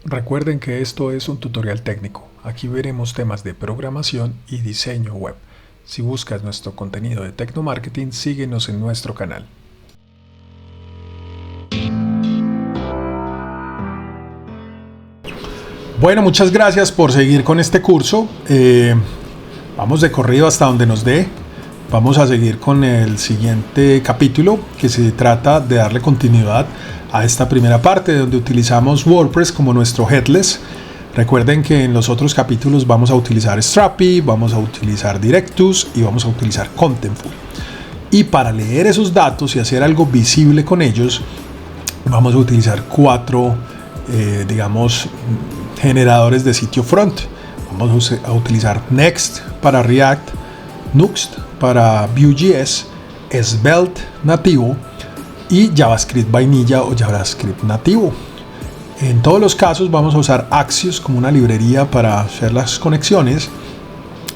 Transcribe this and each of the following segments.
Recuerden que esto es un tutorial técnico. Aquí veremos temas de programación y diseño web. Si buscas nuestro contenido de Tecnomarketing, síguenos en nuestro canal. Bueno, muchas gracias por seguir con este curso. Vamos de corrido hasta donde nos dé. Vamos a seguir con el siguiente capítulo, que se trata de darle continuidad a esta primera parte donde utilizamos WordPress como nuestro headless. Recuerden que en los otros capítulos vamos a utilizar Strapi, vamos a utilizar Directus y vamos a utilizar Contentful. Y para leer esos datos y hacer algo visible con ellos, vamos a utilizar cuatro, generadores de sitio front. Vamos a utilizar Next para React, Nuxt para Vue.js, Svelte nativo y JavaScript vainilla o JavaScript nativo. En todos los casos vamos a usar Axios como una librería para hacer las conexiones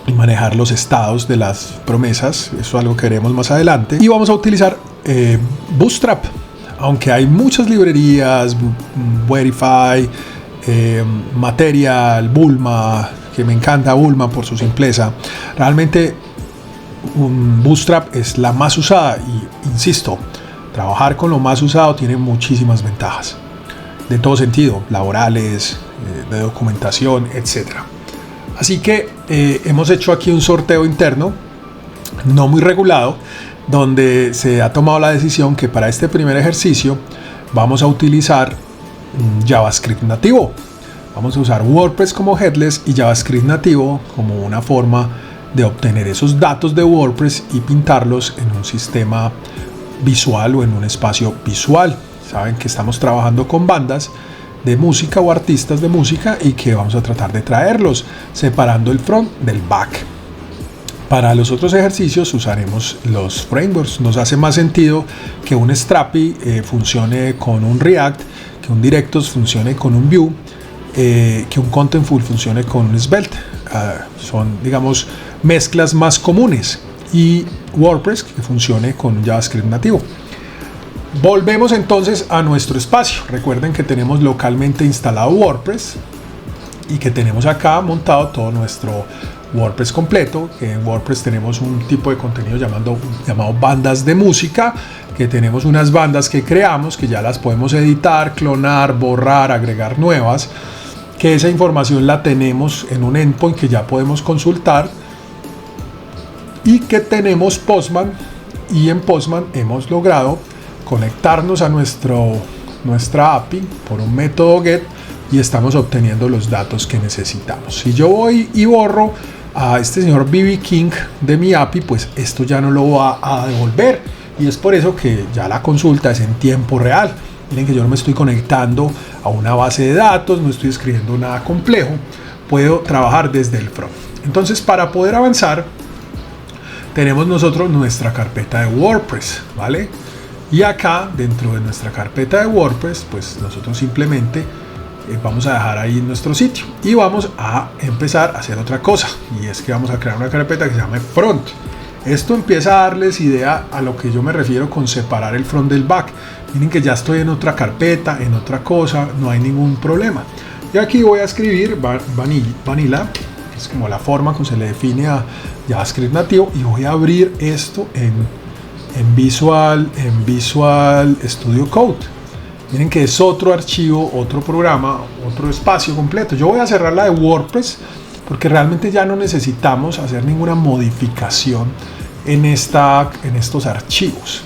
y manejar los estados de las promesas. Eso es algo que veremos más adelante. Y vamos a utilizar Bootstrap, aunque hay muchas librerías, Verify, Material, Bulma, que me encanta Bulma por su simpleza. Realmente Bootstrap es la más usada y insisto, trabajar con lo más usado tiene muchísimas ventajas de todo sentido, laborales, de documentación, etc. Así que hemos hecho aquí un sorteo interno no muy regulado, donde se ha tomado la decisión que para este primer ejercicio vamos a utilizar JavaScript nativo. Vamos a usar WordPress como headless y JavaScript nativo como una forma de obtener esos datos de WordPress y pintarlos en un sistema visual o en un espacio visual. Saben que estamos trabajando con bandas de música o artistas de música y que vamos a tratar de traerlos separando el front del back. Para los otros ejercicios usaremos los frameworks. Nos hace más sentido que un Strapi funcione con un React, que un Directus funcione con un Vue, que un Contentful funcione con un Svelte. Son, digamos, mezclas más comunes, y WordPress que funcione con un JavaScript nativo. Volvemos entonces a nuestro espacio. Recuerden que tenemos localmente instalado WordPress y que tenemos acá montado todo nuestro WordPress completo. Que en WordPress tenemos un tipo de contenido llamado bandas de música, que tenemos unas bandas que creamos, que ya las podemos editar, clonar, borrar, agregar nuevas, que esa información la tenemos en un endpoint que ya podemos consultar, y que tenemos Postman, y en Postman hemos logrado conectarnos a nuestra API por un método GET y estamos obteniendo los datos que necesitamos. Si yo voy y borro a este señor BB King de mi API, pues esto ya no lo va a devolver, y es por eso que ya la consulta es en tiempo real. Miren que yo no me estoy conectando a una base de datos, no estoy escribiendo nada complejo, puedo trabajar desde el front. Entonces, para poder avanzar, tenemos nosotros nuestra carpeta de WordPress, ¿vale? Y acá, dentro de nuestra carpeta de WordPress, pues nosotros simplemente vamos a dejar ahí nuestro sitio y vamos a empezar a hacer otra cosa, y es que vamos a crear una carpeta que se llame Front. Esto empieza a darles idea a lo que yo me refiero con separar el front del back. Miren que ya estoy en otra carpeta, en otra cosa, no hay ningún problema. Y aquí voy a escribir Vanilla, que es como la forma como se le define a JavaScript nativo, y voy a abrir esto en Visual Studio Code. Miren que es otro archivo, otro programa, otro espacio completo. Yo voy a cerrar la de WordPress porque realmente ya no necesitamos hacer ninguna modificación en estos archivos.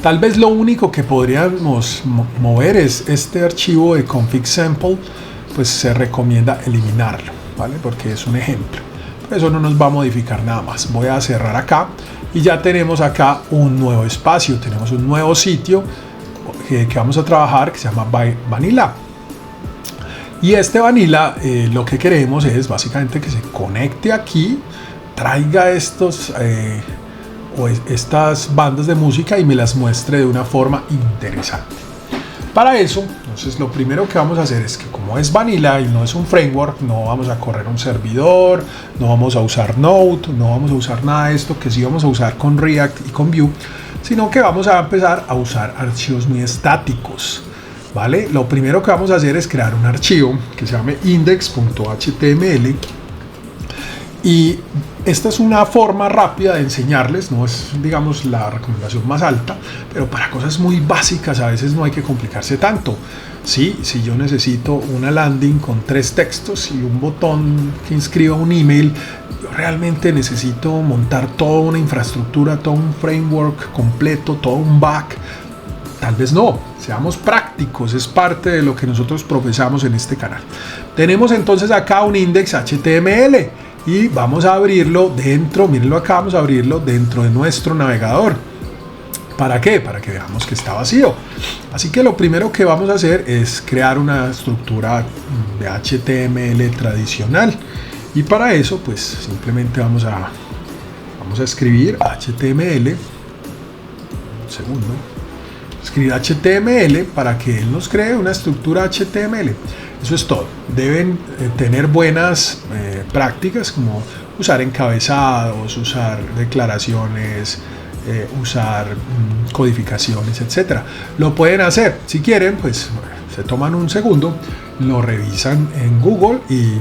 Tal vez lo único que podríamos mover es este archivo de config sample, pues se recomienda eliminarlo, ¿vale? Porque es un ejemplo. Por eso no nos va a modificar nada más. Voy a cerrar acá y ya tenemos acá un nuevo espacio, tenemos un nuevo sitio que vamos a trabajar, que se llama Vanilla. Y este Vanilla, lo que queremos es básicamente que se conecte aquí, traiga estas bandas de música y me las muestre de una forma interesante. Para eso, entonces, lo primero que vamos a hacer es que, como es Vanilla y no es un framework, no vamos a correr un servidor, no vamos a usar Node, no vamos a usar nada de esto que sí vamos a usar con React y con Vue, sino que vamos a empezar a usar archivos muy estáticos. ¿vale? Lo primero que vamos a hacer es crear un archivo que se llame index.html, y esta es una forma rápida de enseñarles, no es, digamos, la recomendación más alta, pero para cosas muy básicas a veces no hay que complicarse tanto. ¿Sí? Si yo necesito una landing con 3 textos y un botón que inscriba un email, yo realmente necesito montar toda una infraestructura, todo un framework completo, todo un back. Tal vez no, seamos prácticos, es parte de lo que nosotros profesamos en este canal. Tenemos entonces acá un index HTML y vamos a abrirlo dentro, mírenlo acá, vamos a abrirlo dentro de nuestro navegador. ¿Para qué? Para que veamos que está vacío. Así que lo primero que vamos a hacer es crear una estructura de HTML tradicional, y para eso pues simplemente vamos a escribir HTML, un segundo, escribir HTML para que él nos cree una estructura HTML. Eso es todo. Deben tener buenas prácticas, como usar encabezados, usar declaraciones, usar codificaciones, etcétera. Lo pueden hacer. Si quieren, pues se toman un segundo, lo revisan en Google y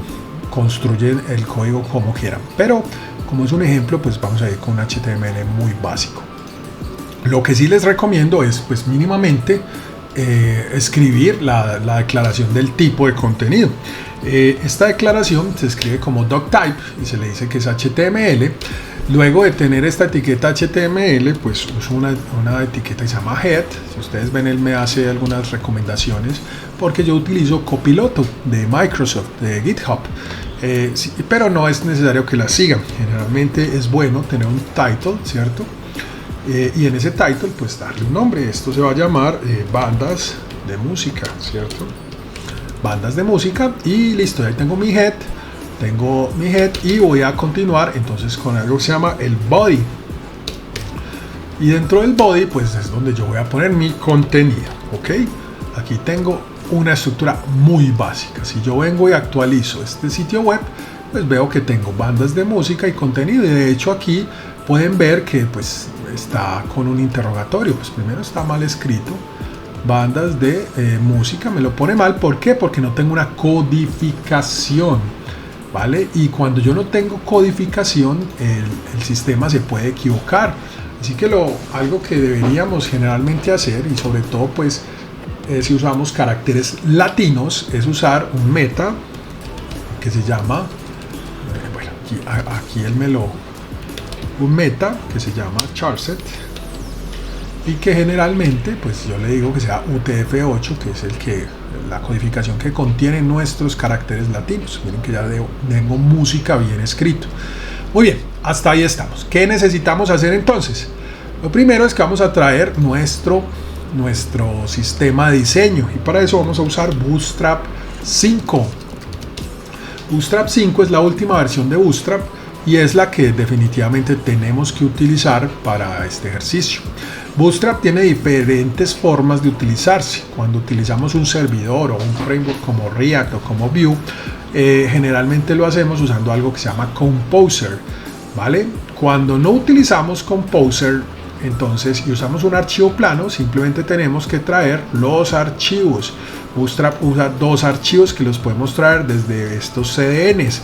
construyen el código como quieran. Pero como es un ejemplo, pues vamos a ir con un HTML muy básico. Lo que sí les recomiendo es, pues mínimamente, escribir la declaración del tipo de contenido. Esta declaración se escribe como doctype y se le dice que es HTML. Luego de tener esta etiqueta HTML, pues uso una etiqueta que se llama head. Si ustedes ven, él me hace algunas recomendaciones porque yo utilizo Copiloto de Microsoft, de GitHub. Sí, pero no es necesario que la sigan. Generalmente es bueno tener un title, ¿cierto? Y en ese title pues darle un nombre. Esto se va a llamar bandas de música, ¿cierto? Bandas de música, y listo, ahí tengo mi head. Y voy a continuar entonces con algo que se llama el body, y dentro del body pues es donde yo voy a poner mi contenido. Ok, aquí tengo una estructura muy básica. Si yo vengo y actualizo este sitio web, pues veo que tengo bandas de música y contenido, y de hecho aquí pueden ver que pues está con un interrogatorio. Pues primero está mal escrito, bandas de música, me lo pone mal. ¿Por qué? Porque no tengo una codificación, ¿vale? Y cuando yo no tengo codificación, el sistema se puede equivocar. Así que algo que deberíamos generalmente hacer, y sobre todo pues si usamos caracteres latinos, es usar un meta que se llama, bueno, aquí un meta que se llama charset, y que generalmente pues yo le digo que sea UTF-8, que es la codificación que contiene nuestros caracteres latinos. Miren que ya tengo música bien escrito. Muy bien, hasta ahí estamos. ¿Qué necesitamos hacer entonces? Lo primero es que vamos a traer nuestro sistema de diseño, y para eso vamos a usar Bootstrap 5. Bootstrap 5 es la última versión de Bootstrap y es la que definitivamente tenemos que utilizar para este ejercicio. Bootstrap tiene diferentes formas de utilizarse. Cuando utilizamos un servidor o un framework como React o como Vue, generalmente lo hacemos usando algo que se llama Composer, ¿vale? Cuando no utilizamos Composer, entonces, y usamos un archivo plano, simplemente tenemos que traer los archivos. Bootstrap usa 2 archivos que los podemos traer desde estos CDNs.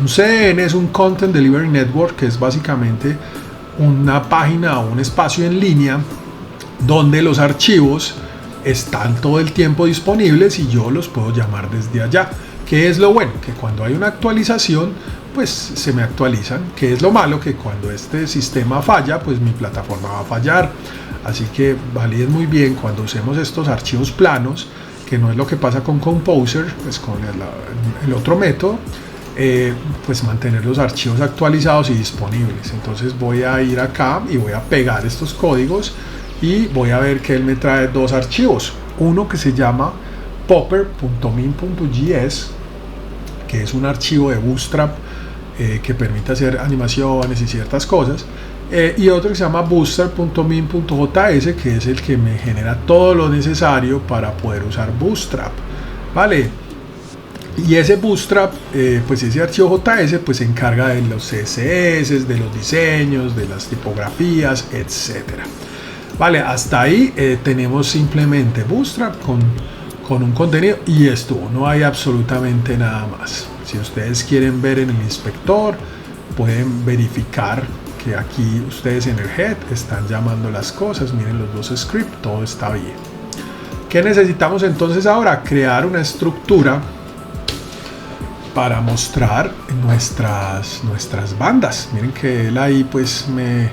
Un CDN es un Content Delivery Network, que es básicamente una página o un espacio en línea donde los archivos están todo el tiempo disponibles y yo los puedo llamar desde allá. ¿Qué es lo bueno? Que cuando hay una actualización, pues se me actualizan. ¿Qué es lo malo? Que cuando este sistema falla, pues mi plataforma va a fallar. Así que validen muy bien cuando usemos estos archivos planos, que no es lo que pasa con Composer, pues con el otro método. Pues mantener los archivos actualizados y disponibles. Entonces voy a ir acá y voy a pegar estos códigos, y voy a ver que él me trae 2 archivos. Uno que se llama popper.min.js, que es un archivo de Bootstrap que permite hacer animaciones y ciertas cosas, y otro que se llama bootstrap.min.js, que es el que me genera todo lo necesario para poder usar Bootstrap, ¿vale? Y ese Bootstrap, pues ese archivo JS, pues se encarga de los CSS, de los diseños, de las tipografías, etcétera. Vale, hasta ahí tenemos simplemente Bootstrap con con un contenido y estuvo, no hay absolutamente nada más. Si ustedes quieren ver en el inspector, pueden verificar que aquí ustedes en el head están llamando las cosas, miren los dos scripts, todo está bien. ¿Qué necesitamos entonces ahora? Crear una estructura para mostrar nuestras bandas. Miren que él ahí pues me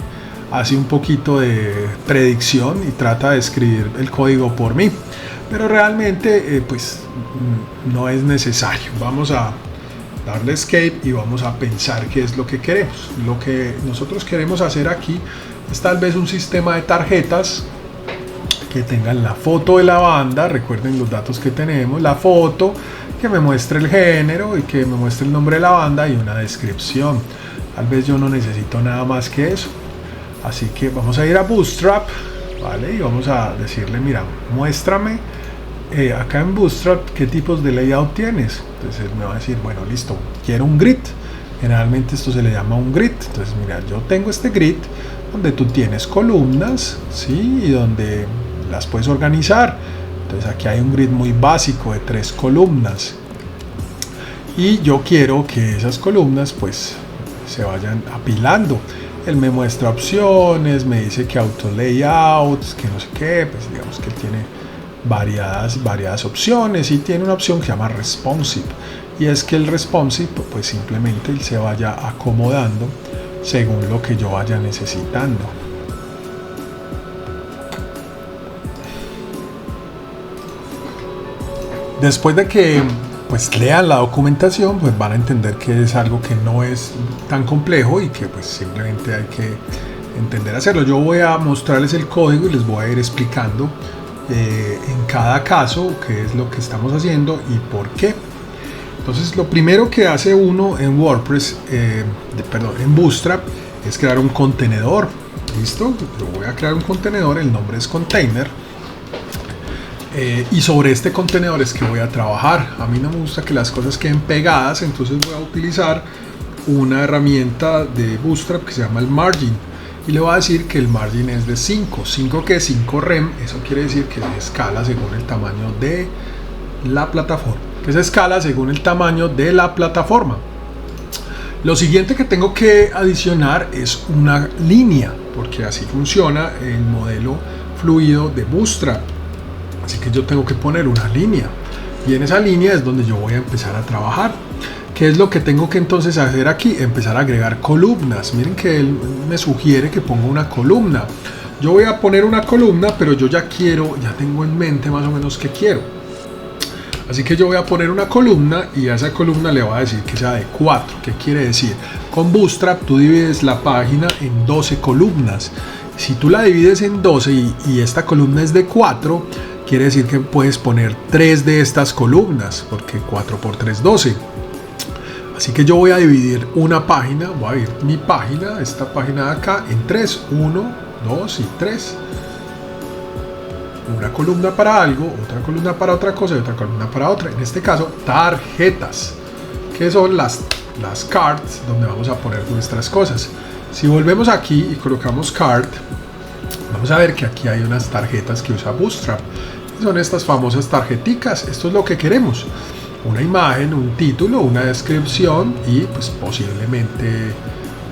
hace un poquito de predicción y trata de escribir el código por mí, pero realmente pues no es necesario. Vamos a darle escape y vamos a pensar qué es lo que queremos. Lo que nosotros queremos hacer aquí es tal vez un sistema de tarjetas que tengan la foto de la banda, recuerden los datos que tenemos, la foto, que me muestre el género y que me muestre el nombre de la banda y una descripción. Tal vez yo no necesito nada más que eso. Así que vamos a ir a Bootstrap, ¿vale? Y vamos a decirle, mira, muéstrame acá en Bootstrap qué tipos de layout tienes. Entonces él me va a decir, bueno, listo, quiero un grid. Generalmente esto se le llama un grid. Entonces mira, yo tengo este grid donde tú tienes columnas, ¿sí? Y donde las puedes organizar. Entonces aquí hay un grid muy básico de 3 columnas y yo quiero que esas columnas pues se vayan apilando. Él me muestra opciones, me dice que auto layouts, que no sé qué, pues digamos que él tiene variadas opciones y tiene una opción que se llama responsive, y es que el responsive pues simplemente él se vaya acomodando según lo que yo vaya necesitando. Después de que pues lean la documentación, pues van a entender que es algo que no es tan complejo y que pues simplemente hay que entender hacerlo. Yo voy a mostrarles el código y les voy a ir explicando en cada caso qué es lo que estamos haciendo y por qué. Entonces lo primero que hace uno en WordPress, en Bootstrap, es crear un contenedor. ¿Listo? Yo voy a crear un contenedor, el nombre es container. Y sobre este contenedor es que voy a trabajar. A mí no me gusta que las cosas queden pegadas, entonces voy a utilizar una herramienta de Bootstrap que se llama el margin, y le voy a decir que el margin es de 5 que es 5 rem. Eso quiere decir que se escala según el tamaño de la plataforma, Lo siguiente que tengo que adicionar es una línea, porque así funciona el modelo fluido de Bootstrap. Así que yo tengo que poner una línea, y en esa línea es donde yo voy a empezar a trabajar. ¿Qué es lo que tengo que entonces hacer aquí? Empezar a agregar columnas. Miren que él me sugiere que ponga una columna. Yo voy a poner una columna, pero yo ya tengo en mente más o menos qué quiero. Así que yo voy a poner una columna y a esa columna le voy a decir que sea de 4. ¿Qué quiere decir? Con Bootstrap tú divides la página en 12 columnas. Si tú la divides en 12 y esta columna es de 4, quiere decir que puedes poner 3 de estas columnas, porque 4 por 3, 12. Así que yo voy a dividir una página, voy a dividir mi página, esta página de acá, en 3. 1, 2 y 3. Una columna para algo, otra columna para otra cosa y otra columna para otra. En este caso, tarjetas, que son las cards donde vamos a poner nuestras cosas. Si volvemos aquí y colocamos card, vamos a ver que aquí hay unas tarjetas que usa Bootstrap. Son estas famosas tarjeticas. Esto es lo que queremos: una imagen, un título, una descripción y pues posiblemente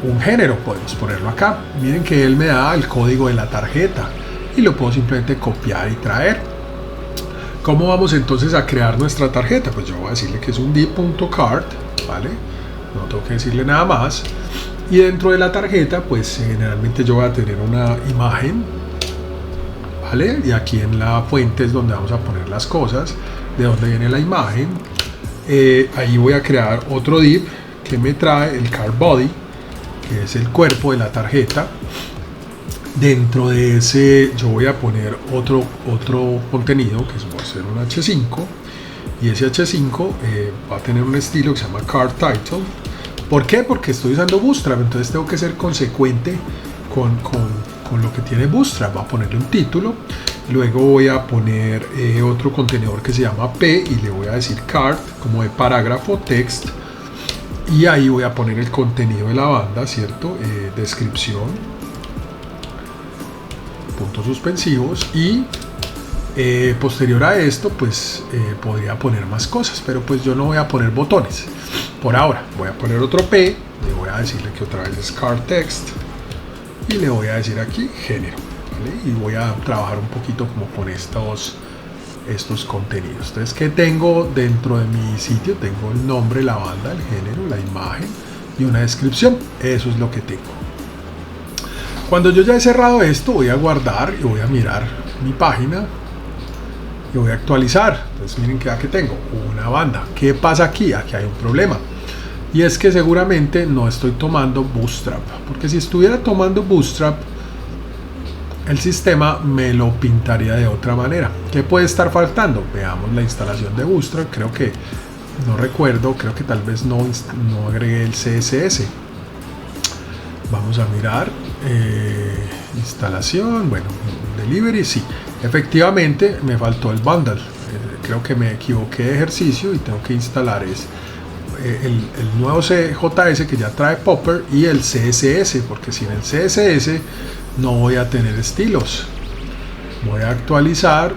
un género. Podemos ponerlo acá. Miren que él me da el código de la tarjeta y lo puedo simplemente copiar y traer. ¿Cómo vamos entonces a crear nuestra tarjeta? Pues yo voy a decirle que es un div.card, ¿vale? No tengo que decirle nada más. Y dentro de la tarjeta pues generalmente yo voy a tener una imagen, ¿vale? Y aquí en la fuente es donde vamos a poner las cosas, de donde viene la imagen. Ahí voy a crear otro div que me trae el card body, que es el cuerpo de la tarjeta. Dentro de ese yo voy a poner otro contenido, que va a ser un H5, y ese H5 va a tener un estilo que se llama card title. ¿Por qué? Porque estoy usando Bootstrap, entonces tengo que ser consecuente con lo que tiene Bootstrap. Va a ponerle un título, luego voy a poner otro contenedor que se llama P y le voy a decir card, como de parágrafo, text, y ahí voy a poner el contenido de la banda, ¿cierto? Descripción, puntos suspensivos, y Posterior a esto, pues podría poner más cosas, pero pues yo no voy a poner botones por ahora. Voy a poner otro P, le voy a decirle que otra vez es car text y le voy a decir aquí género, ¿vale? Y voy a trabajar un poquito como con estos contenidos. Entonces, ¿qué tengo dentro de mi sitio? Tengo el nombre, la banda, el género, la imagen y una descripción. Eso es lo que tengo. Cuando yo ya he cerrado esto, voy a guardar y voy a mirar mi página y voy a actualizar. Entonces miren que aquí tengo una banda. ¿Qué pasa aquí? Aquí hay un problema, y es que seguramente no estoy tomando Bootstrap, porque si estuviera tomando Bootstrap, el sistema me lo pintaría de otra manera. ¿Qué puede estar faltando? Veamos la instalación de Bootstrap. Creo que no recuerdo, creo que tal vez no agregué el CSS. Vamos a mirar instalación, bueno, delivery, sí, efectivamente me faltó el bundle. Creo que me equivoqué de ejercicio y tengo que instalar el nuevo CJS que ya trae Popper y el CSS, porque sin el CSS no voy a tener estilos. Voy a actualizar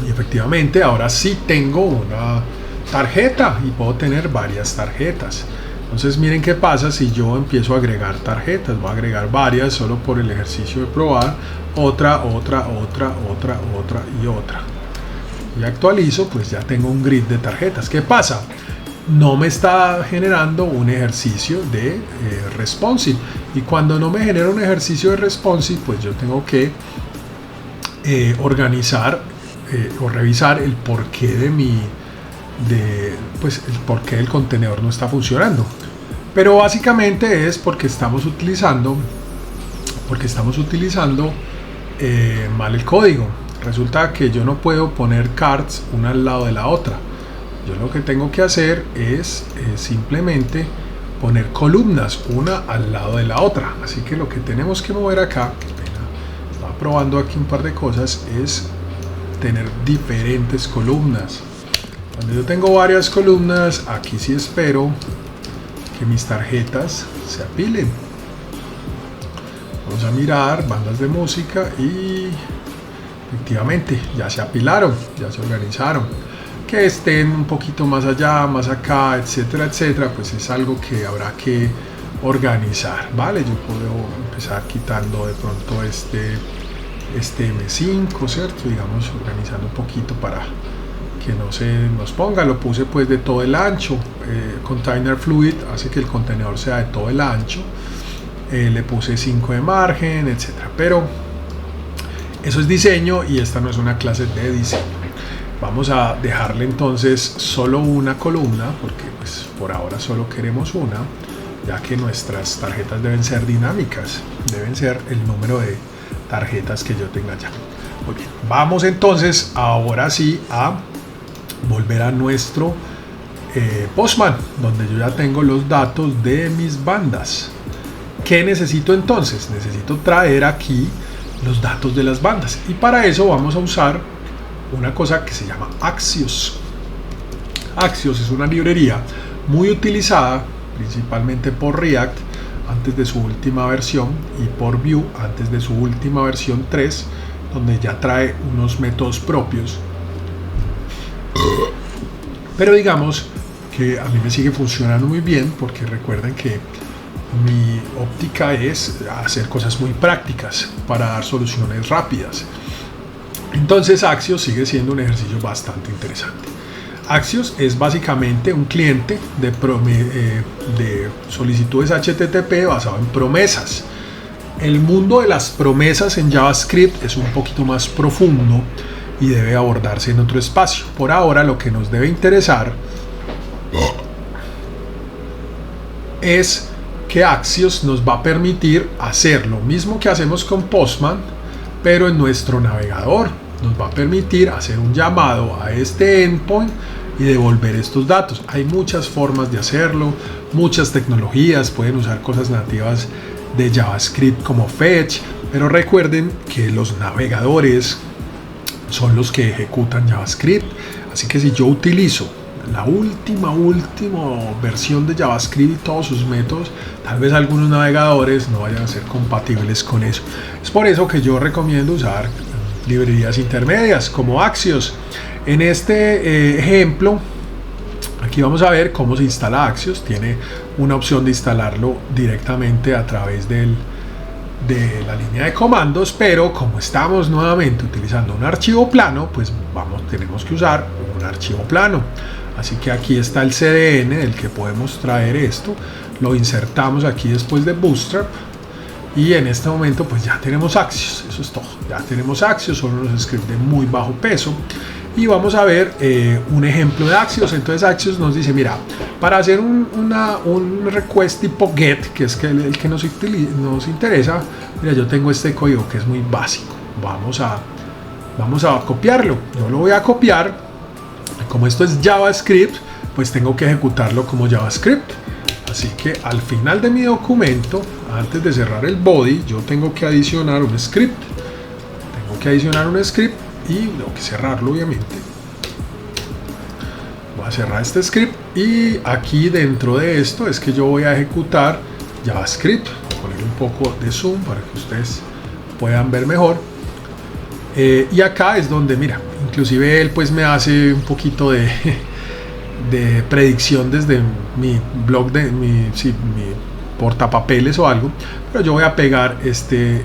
y efectivamente ahora sí tengo una tarjeta y puedo tener varias tarjetas. Entonces miren qué pasa si yo empiezo a agregar tarjetas. Voy a agregar varias solo por el ejercicio de probar. Otra y otra. Y actualizo, pues ya tengo un grid de tarjetas. ¿Qué pasa? No me está generando un ejercicio de responsive. Y cuando no me genera un ejercicio de responsive, pues yo tengo que organizar o revisar el porqué pues el porqué del contenedor no está funcionando. Pero básicamente es porque estamos utilizando mal el código. Resulta que yo no puedo poner cards una al lado de la otra. Yo lo que tengo que hacer es simplemente poner columnas una al lado de la otra. Así que lo que tenemos que mover acá, estaba probando aquí un par de cosas, es tener diferentes columnas. Cuando yo tengo varias columnas, aquí sí espero que mis tarjetas se apilen. Vamos a mirar bandas de música y efectivamente ya se apilaron, ya se organizaron. Que estén un poquito más allá, más acá, etcétera, etcétera, pues es algo que habrá que organizar, ¿vale? Yo puedo empezar quitando de pronto este M5, ¿cierto? Digamos, organizando un poquito para que no se nos ponga. Lo puse pues de todo el ancho. Container Fluid hace que el contenedor sea de todo el ancho. Le puse 5 de margen, etcétera. Pero eso es diseño y esta no es una clase de diseño. Vamos a dejarle entonces solo una columna, porque pues por ahora solo queremos una, ya que nuestras tarjetas deben ser dinámicas, deben ser el número de tarjetas que yo tenga ya. Muy bien, vamos entonces ahora sí a volver a nuestro Postman, donde yo ya tengo los datos de mis bandas. ¿Qué necesito entonces? Necesito traer aquí los datos de las bandas, y para eso vamos a usar una cosa que se llama Axios. Axios es una librería muy utilizada principalmente por React antes de su última versión y por Vue antes de su última versión 3, donde ya trae unos métodos propios. Pero digamos que a mí me sigue funcionando muy bien, porque recuerden que mi óptica es hacer cosas muy prácticas para dar soluciones rápidas. Entonces Axios sigue siendo un ejercicio bastante interesante. Axios es básicamente un cliente de solicitudes HTTP basado en promesas. El mundo de las promesas en JavaScript es un poquito más profundo y debe abordarse en otro espacio. Por ahora lo que nos debe interesar es que Axios nos va a permitir hacer lo mismo que hacemos con Postman, pero en nuestro navegador. Nos va a permitir hacer un llamado a este endpoint y devolver estos datos. Hay muchas formas de hacerlo, muchas tecnologías, pueden usar cosas nativas de JavaScript como Fetch, pero recuerden que los navegadores son los que ejecutan JavaScript. Así que si yo utilizo la última versión de JavaScript y todos sus métodos, tal vez algunos navegadores no vayan a ser compatibles con eso. Es por eso que yo recomiendo usar librerías intermedias como Axios. En este ejemplo, aquí vamos a ver cómo se instala Axios. Tiene una opción de instalarlo directamente a través de la línea de comandos, pero como estamos nuevamente utilizando un archivo plano, pues tenemos que usar un archivo plano. Así que aquí está el CDN del que podemos traer esto, lo insertamos aquí después de Bootstrap y en este momento pues ya tenemos Axios. Eso es todo, ya tenemos Axios, son unos scripts de muy bajo peso. Y vamos a ver un ejemplo de Axios. Entonces Axios nos dice, mira, para hacer un request tipo get, que es el que nos interesa, mira, yo tengo este código que es muy básico. Vamos a copiarlo. Yo lo voy a copiar. Como esto es JavaScript, pues tengo que ejecutarlo como JavaScript. Así que al final de mi documento, antes de cerrar el body, yo tengo que adicionar un script. Y tengo que cerrarlo, obviamente. Voy a cerrar este script y aquí dentro de esto es que yo voy a ejecutar JavaScript. Voy a poner un poco de zoom para que ustedes puedan ver mejor. Y acá es donde, mira, inclusive él pues me hace un poquito de predicción desde mi blog, mi portapapeles o algo, pero yo voy a pegar este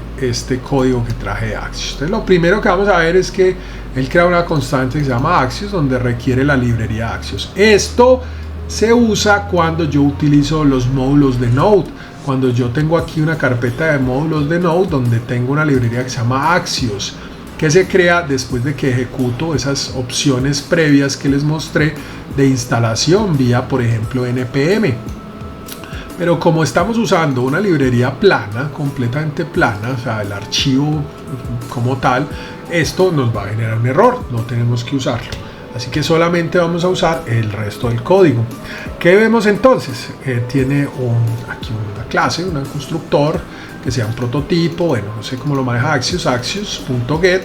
código que traje de Axios. Entonces lo primero que vamos a ver es que él crea una constante que se llama Axios, donde requiere la librería Axios. Esto se usa cuando yo utilizo los módulos de Node. Cuando yo tengo aquí una carpeta de módulos de Node donde tengo una librería que se llama Axios, que se crea después de que ejecuto esas opciones previas que les mostré de instalación vía, por ejemplo, npm. Pero como estamos usando una librería plana, completamente plana, o sea, el archivo como tal, esto nos va a generar un error, no tenemos que usarlo. Así que solamente vamos a usar el resto del código. ¿Qué vemos entonces? Tiene aquí una clase, un constructor, que sea un prototipo, bueno, no sé cómo lo maneja Axios, axios.get,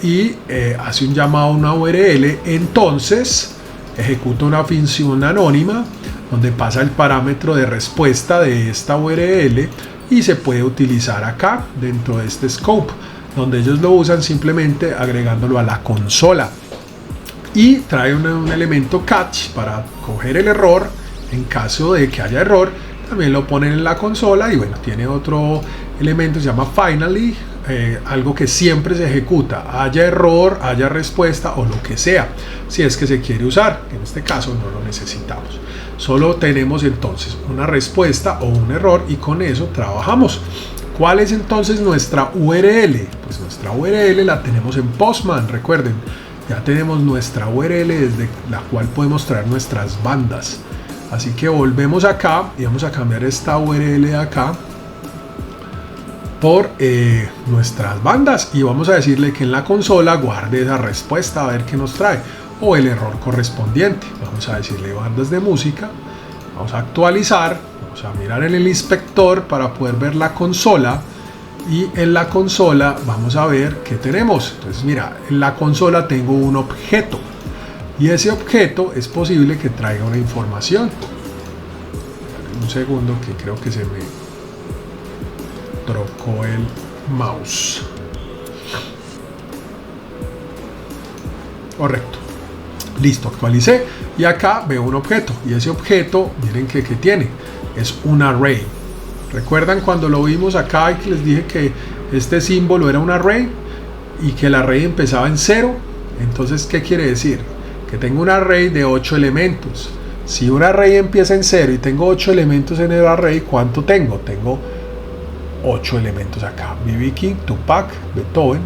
y hace un llamado a una URL. Entonces ejecuta una función anónima donde pasa el parámetro de respuesta de esta URL y se puede utilizar acá dentro de este scope, donde ellos lo usan simplemente agregándolo a la consola y trae un elemento catch para coger el error. En caso de que haya error, también lo ponen en la consola y bueno, tiene otro elemento que se llama finally, algo que siempre se ejecuta, haya error, haya respuesta o lo que sea, si es que se quiere usar. En este caso no lo necesitamos, solo tenemos entonces una respuesta o un error y con eso trabajamos. ¿Cuál es entonces nuestra URL? Pues nuestra URL la tenemos en Postman, recuerden, ya tenemos nuestra URL desde la cual podemos traer nuestras bandas. Así que volvemos acá y vamos a cambiar esta URL de acá por nuestras bandas y vamos a decirle que en la consola guarde esa respuesta a ver qué nos trae o el error correspondiente. Vamos a decirle bandas de música, vamos a actualizar, vamos a mirar en el inspector para poder ver la consola y en la consola vamos a ver qué tenemos. Entonces mira, en la consola tengo un objeto. Y ese objeto es posible que traiga una información. Un segundo que creo que se me trocó el mouse. Correcto. Listo, actualicé y acá veo un objeto. Y ese objeto, miren que tiene, es un array. ¿Recuerdan cuando lo vimos acá y que les dije que este símbolo era un array y que el array empezaba en 0? Entonces, ¿qué quiere decir? Que tengo un array de 8 elementos. Si un array empieza en 0 y tengo 8 elementos en el array, ¿cuánto tengo? Tengo 8 elementos acá. B.B. King, Tupac, Beethoven,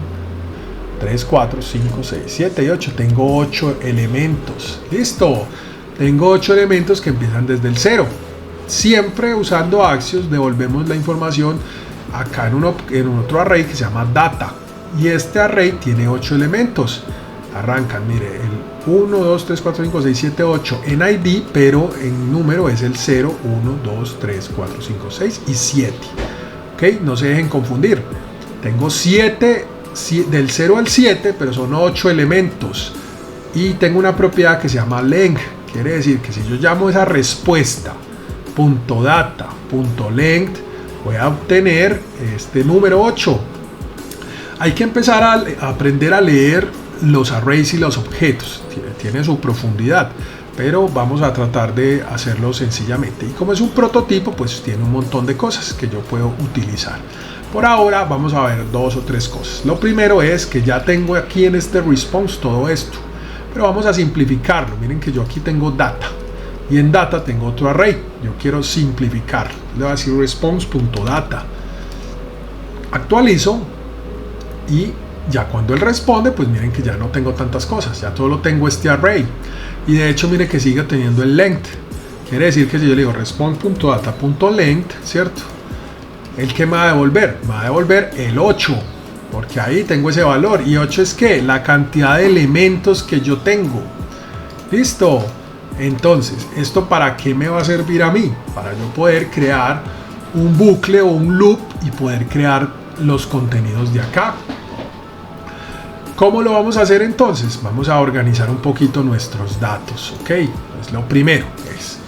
3, 4, 5, 6, 7 y 8. Tengo 8 elementos. ¡Listo! Tengo 8 elementos que empiezan desde el 0. Siempre usando Axios devolvemos la información acá en otro array que se llama data. Y este array tiene 8 elementos. Arrancan, mire, el 1, 2, 3, 4, 5, 6, 7, 8 en ID, pero en número es el 0, 1, 2, 3, 4, 5, 6 y 7. ¿Ok? No se dejen confundir. Tengo 7, del 0 al 7, pero son 8 elementos. Y tengo una propiedad que se llama length. Quiere decir que si yo llamo esa respuesta .data.length, voy a obtener este número 8. Hay que empezar a aprender a leer los arrays y los objetos. Tiene su profundidad, pero vamos a tratar de hacerlo sencillamente. Y como es un prototipo, pues tiene un montón de cosas que yo puedo utilizar. Por ahora vamos a ver 2 o 3 cosas. Lo primero es que ya tengo aquí en este response todo esto, pero vamos a simplificarlo. Miren que yo aquí tengo data y en data tengo otro array. Yo quiero simplificarlo. Le voy a decir response.data. Actualizo y ya cuando él responde, pues miren que ya no tengo tantas cosas, ya todo lo tengo este array. Y de hecho miren que sigue teniendo el length. Quiere decir que si yo le digo response.data.length, ¿cierto? ¿El que me va a devolver? Me va a devolver el 8, porque ahí tengo ese valor. ¿Y 8 es qué? La cantidad de elementos que yo tengo. ¿Listo? Entonces, ¿esto para qué me va a servir a mí? Para yo poder crear un bucle o un loop y poder crear los contenidos de acá. ¿Cómo lo vamos a hacer entonces? Vamos a organizar un poquito nuestros datos, ¿ok? Pues lo primero es,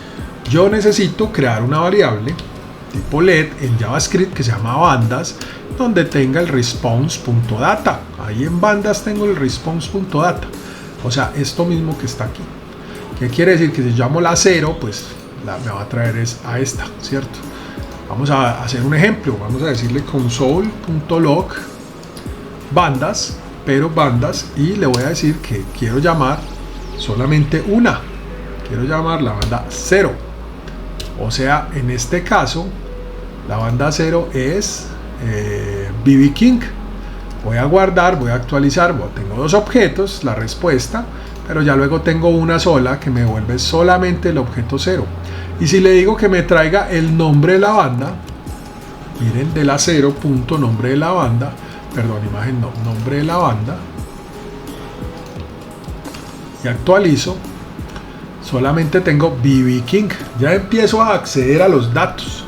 yo necesito crear una variable tipo LED en JavaScript que se llama bandas, donde tenga el response.data. Ahí en bandas tengo el response.data, o sea, esto mismo que está aquí. ¿Qué quiere decir? Que si llamo la 0, pues me va a traer a esta, ¿cierto? Vamos a hacer un ejemplo. Vamos a decirle console.log bandas, pero bandas, y le voy a decir que quiero llamar solamente una. Quiero llamar la banda 0. O sea, en este caso, la banda 0 es BB King. Voy a guardar, voy a actualizar. Bueno, tengo 2 objetos, la respuesta, pero ya luego tengo una sola que me devuelve solamente el objeto 0. Y si le digo que me traiga el nombre de la banda, miren, de la 0, punto nombre de la banda, perdón, imagen no, nombre de la banda, y actualizo, solamente tengo BB King. Ya empiezo a acceder a los datos,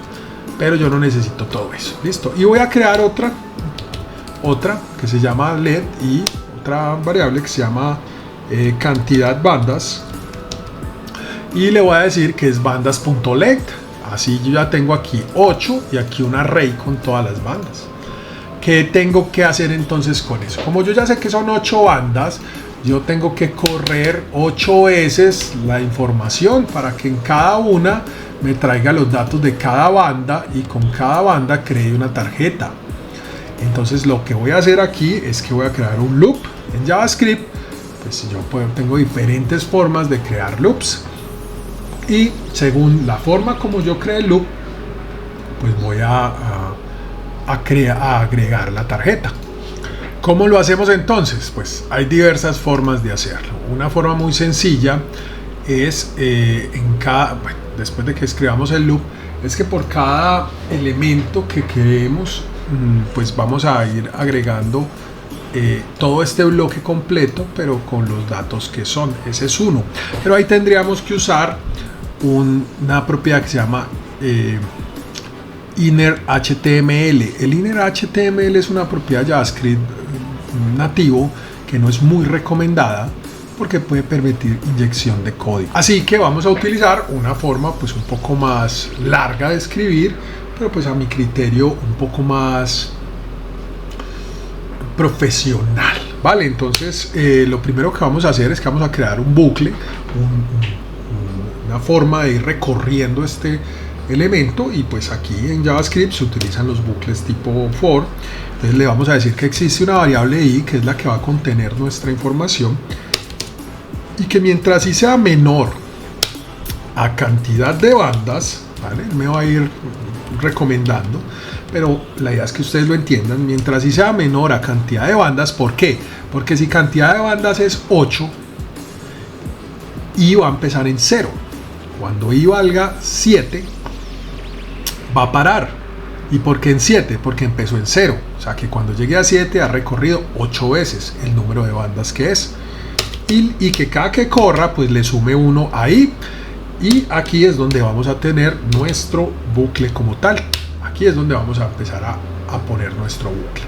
pero yo no necesito todo eso. Listo. Y voy a crear otra que se llama LED y otra variable que se llama cantidad bandas, y le voy a decir que es bandas.length. Así yo ya tengo aquí 8 y aquí un array con todas las bandas. ¿Qué tengo que hacer entonces con eso? Como yo ya sé que son 8 bandas, yo tengo que correr 8 veces la información para que en cada una me traiga los datos de cada banda y con cada banda cree una tarjeta. Entonces lo que voy a hacer aquí es que voy a crear un loop en JavaScript. Pues yo tengo diferentes formas de crear loops, y según la forma como yo cree el loop, pues voy a agregar la tarjeta. ¿Cómo lo hacemos entonces? Pues hay diversas formas de hacerlo. Una forma muy sencilla es después de que escribamos el loop, es que por cada elemento que queremos, pues vamos a ir agregando todo este bloque completo, pero con los datos que son. Ese es uno. Pero ahí tendríamos que usar una propiedad que se llama inner HTML. El inner HTML es una propiedad JavaScript nativo que no es muy recomendada porque puede permitir inyección de código. Así que vamos a utilizar una forma pues un poco más larga de escribir, pero pues a mi criterio un poco más profesional, ¿vale? Entonces lo primero que vamos a hacer es que vamos a crear un bucle, una forma de ir recorriendo este elemento, y pues aquí en JavaScript se utilizan los bucles tipo for. Entonces le vamos a decir que existe una variable i que es la que va a contener nuestra información, y que mientras i sea menor a cantidad de bandas, ¿vale? Me va a ir recomendando, pero la idea es que ustedes lo entiendan. Mientras i sea menor a cantidad de bandas, ¿por qué? Porque si cantidad de bandas es 8, i va a empezar en 0. Cuando i valga 7, va a parar. ¿Y por qué en 7? Porque empezó en 0. O sea que cuando llegue a 7 ha recorrido 8 veces el número de bandas que es. Y que cada que corra, pues le sume 1 ahí. Y aquí es donde vamos a tener nuestro bucle como tal. Aquí es donde vamos a empezar a poner nuestro bucle.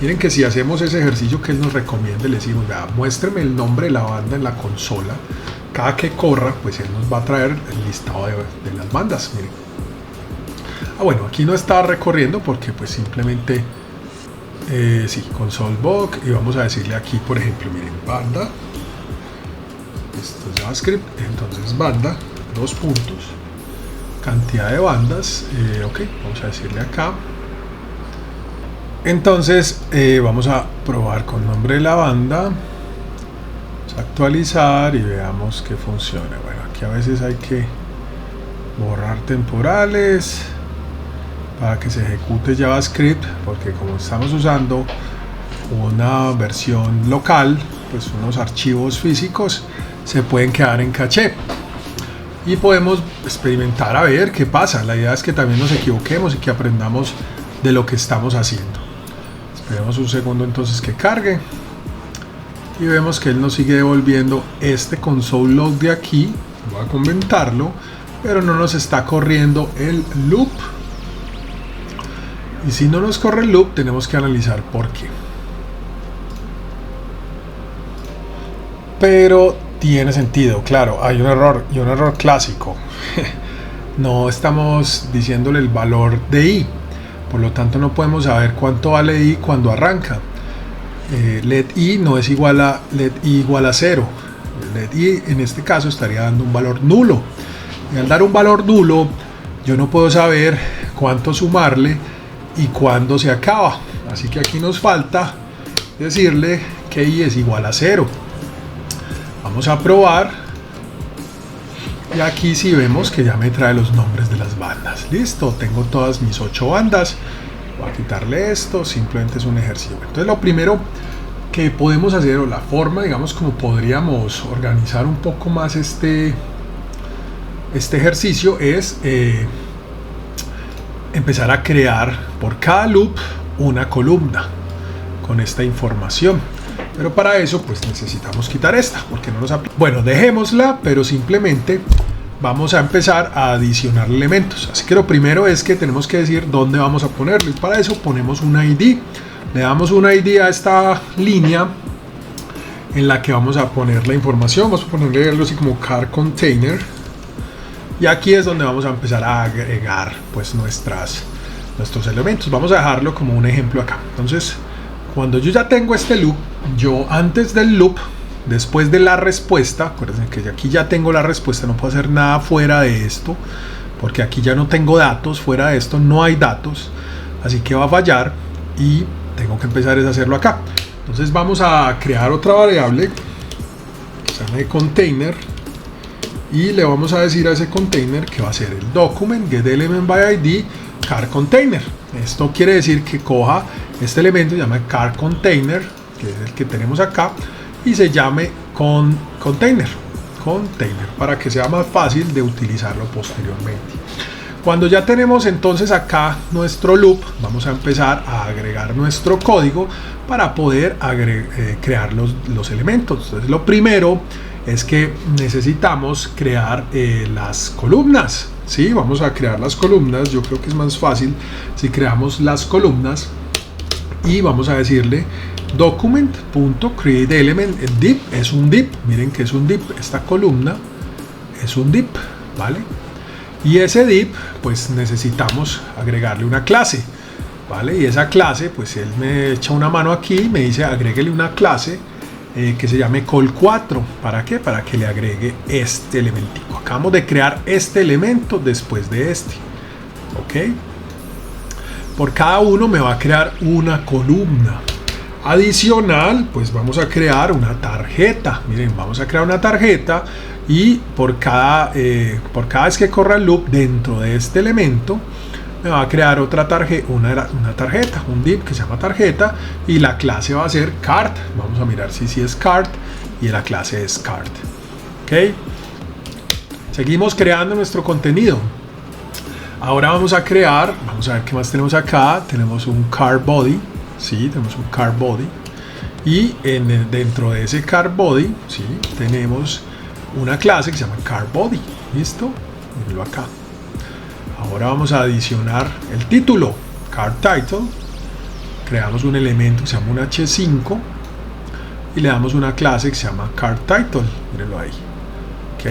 Miren que si hacemos ese ejercicio que él nos recomienda, le decimos, vea, muéstreme el nombre de la banda en la consola. Cada que corra, pues él nos va a traer el listado de las bandas. Miren. Bueno, aquí no está recorriendo porque pues simplemente sí, console book, y vamos a decirle aquí, por ejemplo, miren, banda, esto es JavaScript, entonces banda, 2 puntos, cantidad de bandas, ok, vamos a decirle acá. Entonces vamos a probar con nombre de la banda, vamos a actualizar y veamos que funcione. Bueno, aquí a veces hay que borrar temporales para que se ejecute JavaScript, porque como estamos usando una versión local, pues unos archivos físicos se pueden quedar en caché y podemos experimentar a ver qué pasa. La idea es que también nos equivoquemos y que aprendamos de lo que estamos haciendo. Esperemos un segundo entonces que cargue y vemos que él nos sigue devolviendo este console log de aquí. Voy a comentarlo, pero no nos está corriendo el loop, y si no nos corre el loop tenemos que analizar por qué. Pero tiene sentido, claro, hay un error, y un error clásico. No estamos diciéndole el valor de i, por lo tanto no podemos saber cuánto vale i cuando arranca. Let i no es igual a let i igual a 0. Let i en este caso estaría dando un valor nulo, y al dar un valor nulo yo no puedo saber cuánto sumarle y cuándo se acaba, así que aquí nos falta decirle que i es igual a 0. Vamos a probar, y aquí sí vemos que ya me trae los nombres de las bandas. Listo, tengo todas mis 8 bandas. Voy a quitarle esto, simplemente es un ejercicio. Entonces lo primero que podemos hacer, o la forma, digamos, como podríamos organizar un poco más este ejercicio, es empezar a crear por cada loop una columna con esta información. Pero para eso pues necesitamos quitar esta, porque no nos aplica. Bueno, dejémosla, pero simplemente vamos a empezar a adicionar elementos. Así que lo primero es que tenemos que decir dónde vamos a ponerlo, y para eso ponemos un ID. Le damos un ID a esta línea en la que vamos a poner la información. Vamos a ponerle algo así como car container, y aquí es donde vamos a empezar a agregar pues nuestros elementos. Vamos a dejarlo como un ejemplo acá. Entonces, cuando yo ya tengo este loop, yo antes del loop, después de la respuesta, acuérdense que aquí ya tengo la respuesta, no puedo hacer nada fuera de esto, porque aquí ya no tengo datos, fuera de esto no hay datos, así que va a fallar y tengo que empezar a hacerlo acá. Entonces vamos a crear otra variable que se llama container, y le vamos a decir a ese container que va a ser el document getElementById car container. Esto quiere decir que coja este elemento, se llama car container, que es el que tenemos acá, y se llame container, para que sea más fácil de utilizarlo posteriormente. Cuando ya tenemos entonces acá nuestro loop, vamos a empezar a agregar nuestro código para poder crear los elementos. Entonces lo primero es que necesitamos crear las columnas. ¿Sí? Vamos a crear las columnas. Yo creo que es más fácil si creamos las columnas, y vamos a decirle document.createElement. El div es un div, miren que es un div, esta columna es un div, ¿vale? Y ese div pues necesitamos agregarle una clase, ¿vale? Y esa clase pues él me echa una mano aquí, me dice agréguele una clase que se llame col4. ¿Para qué? Para que le agregue este elementico. Acabamos de crear este elemento después de este, ¿ok? Por cada uno me va a crear una columna. Adicional, pues vamos a crear una tarjeta. Miren, vamos a crear una tarjeta, y por cada vez que corra el loop dentro de este elemento, me va a crear otra tarjeta, una tarjeta, un div que se llama tarjeta, y la clase va a ser card. Vamos a mirar si es card, y la clase es card. ¿Ok? Seguimos creando nuestro contenido. Ahora vamos a ver qué más tenemos acá. Tenemos un card body, ¿sí? Tenemos un card body, y dentro de ese card body, ¿sí? Tenemos una clase que se llama card body. ¿Listo? Mírenlo acá. Ahora vamos a adicionar el título, card title. Creamos un elemento que se llama un h5, y le damos una clase que se llama card title. Mírenlo ahí. Ok,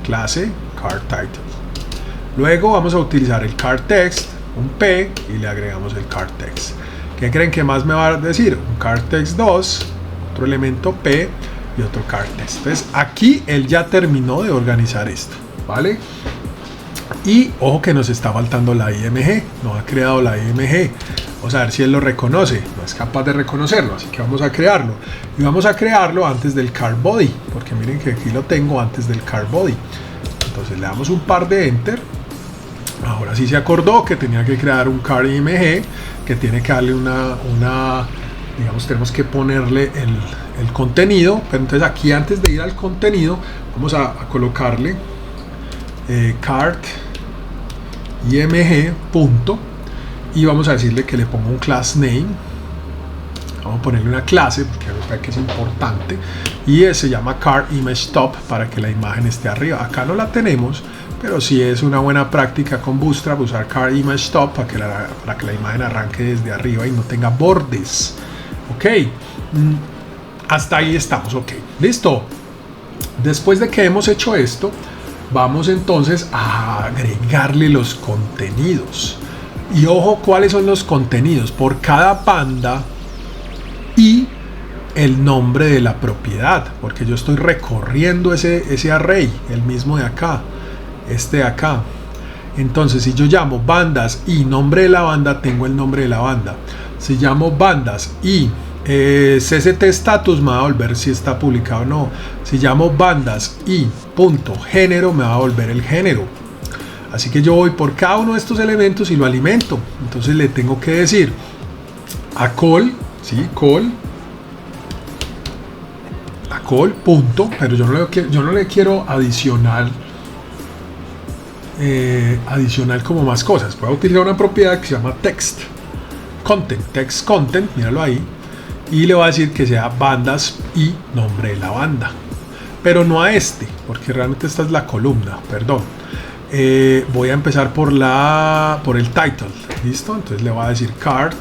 clase card title. Luego vamos a utilizar el card text, un p, y le agregamos el card text. ¿Qué creen que más me va a decir? Un card text 2, otro elemento P y otro card text. Entonces aquí él ya terminó de organizar esto, ¿vale? Y ojo que nos está faltando la IMG, no ha creado la IMG. Vamos a ver si él lo reconoce, no es capaz de reconocerlo, así que vamos a crearlo. Y vamos a crearlo antes del card body, porque miren que aquí lo tengo antes del card body. Entonces le damos un par de enter. Ahora sí se acordó que tenía que crear un card IMG, que tiene que darle digamos, tenemos que ponerle el contenido. Pero entonces aquí antes de ir al contenido, vamos a colocarle card IMG punto. Y vamos a decirle que le ponga un class name. Vamos a ponerle una clase porque creo que es importante. Y se llama card image top para que la imagen esté arriba. Acá no la tenemos, pero sí es una buena práctica con Bootstrap usar card image top para que la imagen arranque desde arriba y no tenga bordes. Ok, hasta ahí estamos. Ok, listo. Después de que hemos hecho esto, vamos entonces a agregarle los contenidos. Y ojo, ¿cuáles son los contenidos? Por cada banda y el nombre de la propiedad, porque yo estoy recorriendo ese array, el mismo de acá, este de acá. Entonces, si yo llamo bandas y nombre de la banda, tengo el nombre de la banda. Si llamo bandas y CST status, me va a volver si está publicado o no. Si llamo bandas y punto género, me va a volver el género. Así que yo voy por cada uno de estos elementos y lo alimento. Entonces le tengo que decir a call, ¿sí? Call punto, pero yo no le quiero adicionar como más cosas. Voy a utilizar una propiedad que se llama text content, míralo ahí, y le voy a decir que sea bandas y nombre de la banda, pero no a este, porque realmente esta es la columna, perdón. Voy a empezar por el title, listo. Entonces le voy a decir card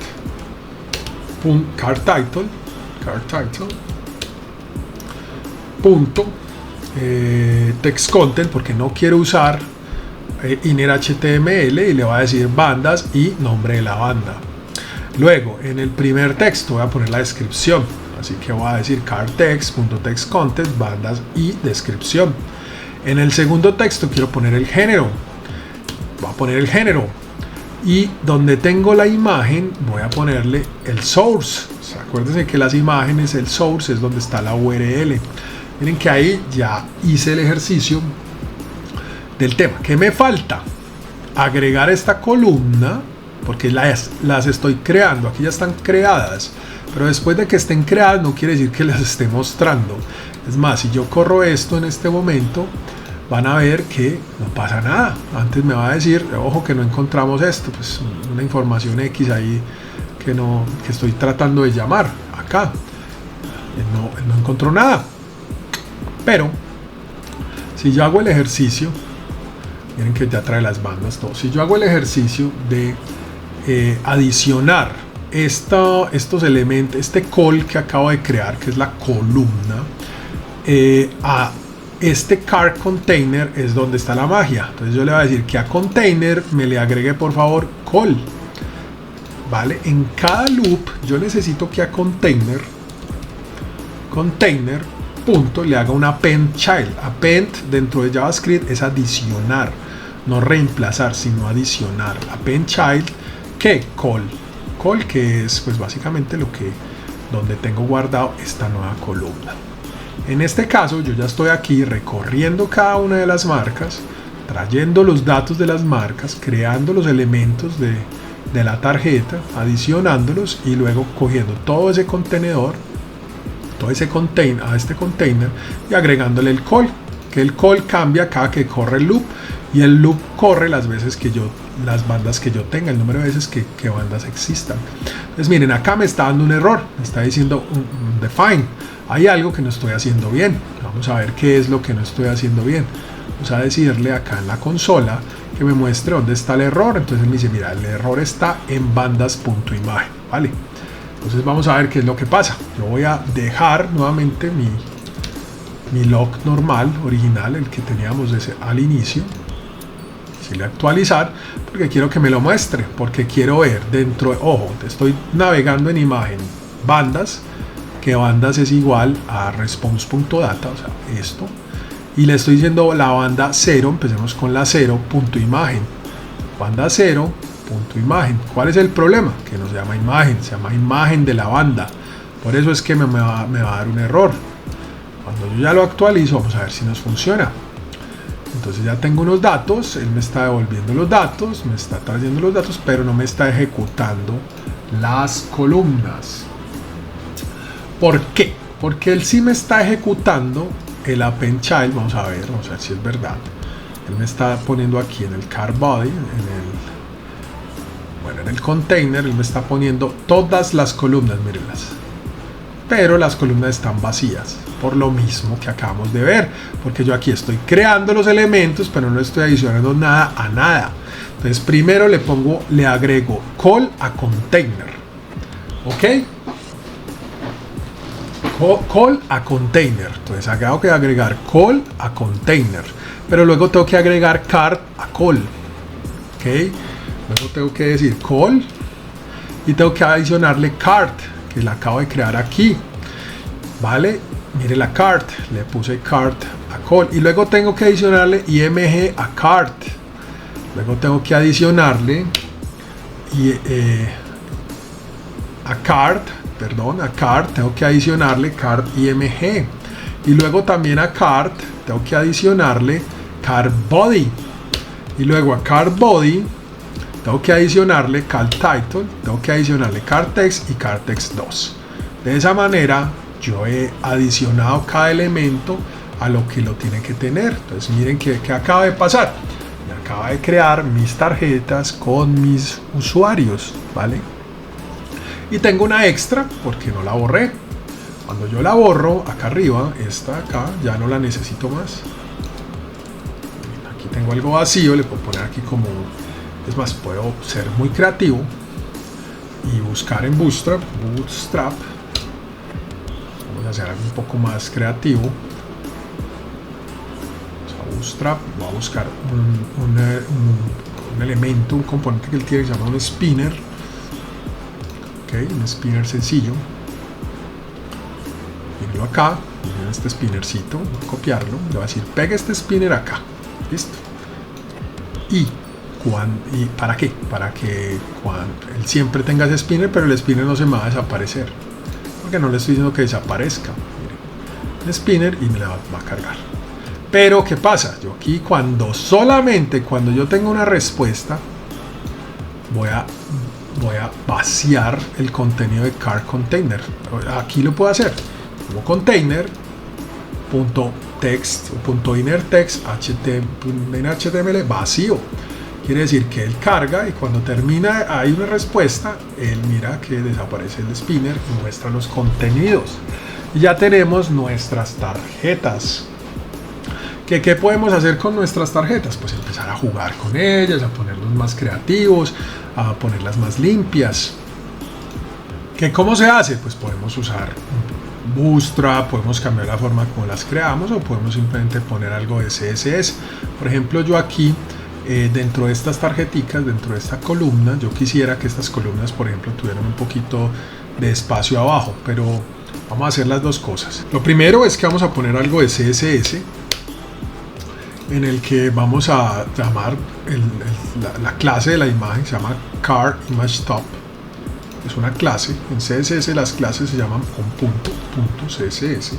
title punto text content, porque no quiero usar inner HTML, y le voy a decir bandas y nombre de la banda. Luego en el primer texto voy a poner la descripción, así que voy a decir card text punto text content bandas y descripción. En el segundo texto quiero poner el género. Voy a poner el género. Y donde tengo la imagen, voy a ponerle el source. O sea, acuérdense que las imágenes, el source es donde está la URL. Miren que ahí ya hice el ejercicio del tema. ¿Qué me falta? Agregar esta columna, porque las estoy creando. Aquí ya están creadas. Pero después de que estén creadas, no quiere decir que las esté mostrando. Es más, si yo corro esto en este momento, van a ver que no pasa nada. Antes me va a decir, ojo que no encontramos esto, pues una información X ahí que estoy tratando de llamar acá. No encontró nada. Pero si yo hago el ejercicio, miren que ya trae las bandas todo. Si yo hago el ejercicio de adicionar estos elementos, este call que acabo de crear, que es la columna, a este card container, es donde está la magia. Entonces yo le voy a decir que a container me le agregue por favor call, vale. En cada loop yo necesito que a container punto le haga un append child. Append dentro de JavaScript es adicionar, no reemplazar, sino adicionar. Append child que call, que es pues básicamente donde tengo guardado esta nueva columna. En este caso yo ya estoy aquí recorriendo cada una de las marcas, trayendo los datos de las marcas, creando los elementos de la tarjeta, adicionándolos y luego cogiendo todo ese contenedor, todo ese container a este container y agregándole el call, que el call cambia cada que corre el loop, y el loop corre las bandas que yo tenga, el número de veces que bandas existan. Entonces miren, acá me está dando un error, me está diciendo define. Hay algo que no estoy haciendo bien. Vamos a ver qué es lo que no estoy haciendo bien. Vamos a decirle acá en la consola que me muestre dónde está el error. Entonces me dice, mira, el error está en bandas.imagen, ¿vale? Entonces vamos a ver qué es lo que pasa. Yo voy a dejar nuevamente mi log normal, original, el que teníamos al inicio, decirle actualizar, porque quiero que me lo muestre, porque quiero ver dentro, ojo, estoy navegando en imagen, bandas, que bandas es igual a response.data, o sea, esto, y le estoy diciendo la banda 0, empecemos con la 0, punto imagen, banda 0, punto imagen. ¿Cuál es el problema? Que no se llama imagen, se llama imagen de la banda. Por eso es que me va a dar un error. Cuando yo ya lo actualizo, vamos a ver si nos funciona. Entonces ya tengo unos datos, él me está devolviendo los datos, me está trayendo los datos, pero no me está ejecutando las columnas. ¿Por qué? Porque él sí me está ejecutando el append child. Vamos a ver si es verdad. Él me está poniendo aquí en el car body, en el container, él me está poniendo todas las columnas, mírenlas. Pero las columnas están vacías, por lo mismo que acabamos de ver, porque yo aquí estoy creando los elementos, pero no estoy adicionando nada a nada. Entonces primero le agrego call a container, ¿ok? Call a container. Entonces acabo que agregar call a container, pero luego tengo que agregar card a call, ¿ok? Luego tengo que decir call y tengo que adicionarle card, que la acabo de crear aquí, ¿vale? Mire la card, le puse card a call y luego tengo que adicionarle img a card. Luego tengo que adicionarle a card, tengo que adicionarle card img y luego también a card tengo que adicionarle card body y luego a card body tengo que adicionarle card title, tengo que adicionarle card text y card text 2. De esa manera yo he adicionado cada elemento a lo que lo tiene que tener. Entonces miren que acaba de pasar, me acaba de crear mis tarjetas con mis usuarios, ¿vale? Y tengo una extra porque no la borré. Cuando yo la borro acá arriba, esta acá ya no la necesito más. Aquí tengo algo vacío, le puedo poner aquí como, es más, puedo ser muy creativo y buscar en Bootstrap. Vamos a hacer algo un poco más creativo. Bootstrap, voy a buscar un elemento, un componente que él tiene que se llama un spinner. Ok, un spinner sencillo. Mírenlo acá, miren este spinnercito, voy a copiarlo, le voy a decir pega este spinner acá, listo. ¿Y para qué? Para que él siempre tenga ese spinner, pero el spinner no se me va a desaparecer, porque no le estoy diciendo que desaparezca. Miren, el spinner y me la va a cargar. Pero ¿qué pasa? Yo aquí solamente cuando yo tengo una respuesta voy a vaciar el contenido de car container. Aquí lo puedo hacer como container.text o .inner text HTML vacío. Quiere decir que él carga y cuando termina hay una respuesta, él mira que desaparece el spinner y muestra los contenidos. Y ya tenemos nuestras tarjetas. ¿Qué podemos hacer con nuestras tarjetas? Pues empezar a jugar con ellas, a ponerlos más creativos, a ponerlas más limpias. ¿Cómo se hace? Pues podemos usar Bootstrap, podemos cambiar la forma como las creamos o podemos simplemente poner algo de CSS. Por ejemplo, yo aquí dentro de estas tarjeticas, dentro de esta columna, yo quisiera que estas columnas, por ejemplo, tuvieran un poquito de espacio abajo, pero vamos a hacer las dos cosas. Lo primero es que vamos a poner algo de CSS en el que vamos a llamar la clase de la imagen, se llama CarImageTop. Es una clase. En CSS las clases se llaman con punto CSS.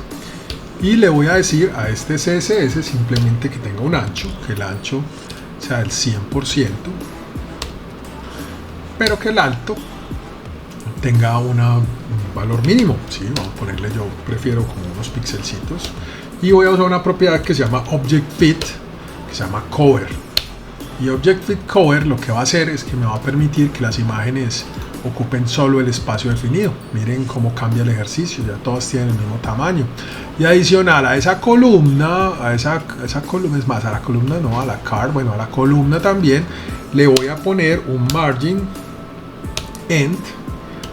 Y le voy a decir a este CSS simplemente que tenga un ancho, que el ancho sea el 100%, pero que el alto tenga un valor mínimo. ¿Sí? Vamos a ponerle, yo prefiero como unos pixelcitos. Y voy a usar una propiedad que se llama ObjectFit, que se llama Cover. Y ObjectFit Cover lo que va a hacer es que me va a permitir que las imágenes ocupen solo el espacio definido. Miren cómo cambia el ejercicio, ya todas tienen el mismo tamaño. Y adicional a esa columna, a esa columna, es más, a la columna no, a la card, bueno, a la columna también le voy a poner un margin end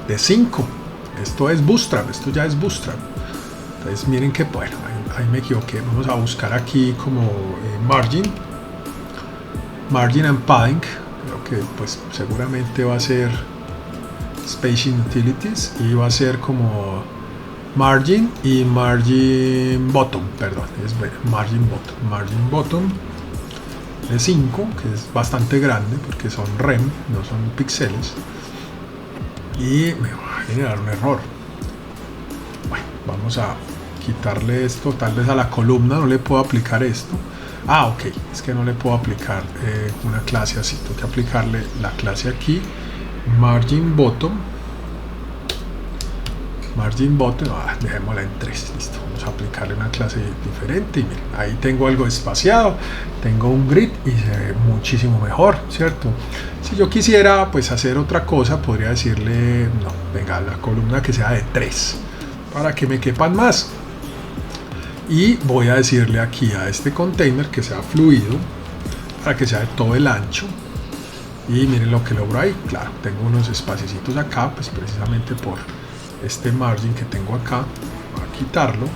de 5. Esto es Bootstrap, esto ya es Bootstrap. Entonces miren que bueno, ahí me equivoqué. Vamos a buscar aquí como margin margin and padding, creo que pues seguramente va a ser spacing utilities y va a ser como margin y margin bottom, perdón, es margin bottom de 5, que es bastante grande porque son rem, no son píxeles, y me va a generar un error. Bueno, vamos a quitarle esto, tal vez a la columna no le puedo aplicar esto. Ah, ok, es que no le puedo aplicar una clase así, tengo que aplicarle la clase aquí, margin bottom, dejémosla en 3, listo, vamos a aplicarle una clase diferente y miren, ahí tengo algo espaciado, tengo un grid y se ve muchísimo mejor, ¿cierto? Si yo quisiera pues hacer otra cosa, podría decirle, no, venga, la columna que sea de 3, para que me quepan más. Y voy a decirle aquí a este container que sea fluido, para que sea de todo el ancho. Y miren lo que logro ahí, claro, tengo unos espacios acá, pues precisamente por este margin que tengo acá, voy a quitarlo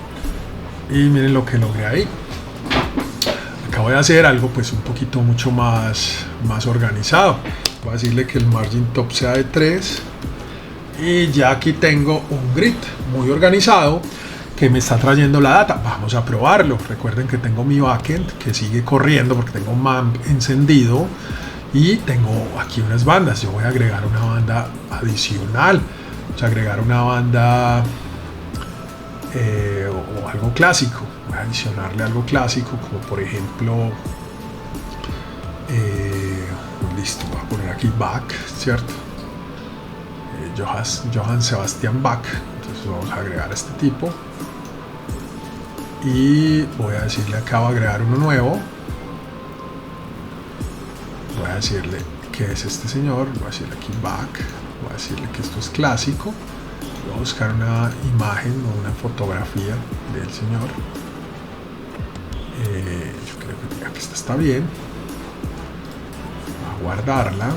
y miren lo que logré ahí. Acá voy a hacer algo pues un poquito mucho más organizado. Voy a decirle que el margin top sea de 3 y ya aquí tengo un grid muy organizado que me está trayendo la data. Vamos a probarlo. Recuerden que tengo mi backend que sigue corriendo porque tengo MAMP encendido y tengo aquí unas bandas. Yo voy a agregar una banda adicional. Vamos a agregar una banda o algo clásico. Voy a adicionarle algo clásico, como por ejemplo listo, voy a poner aquí Bach, ¿cierto? Johann Sebastian Bach. Entonces vamos a agregar este tipo y voy a decirle acá, voy a agregar uno nuevo. Voy a decirle que es este señor, voy a decirle aquí Bach, voy a decirle que esto es clásico, voy a buscar una imagen o una fotografía del señor. Yo creo que aquí está bien, voy a guardarla.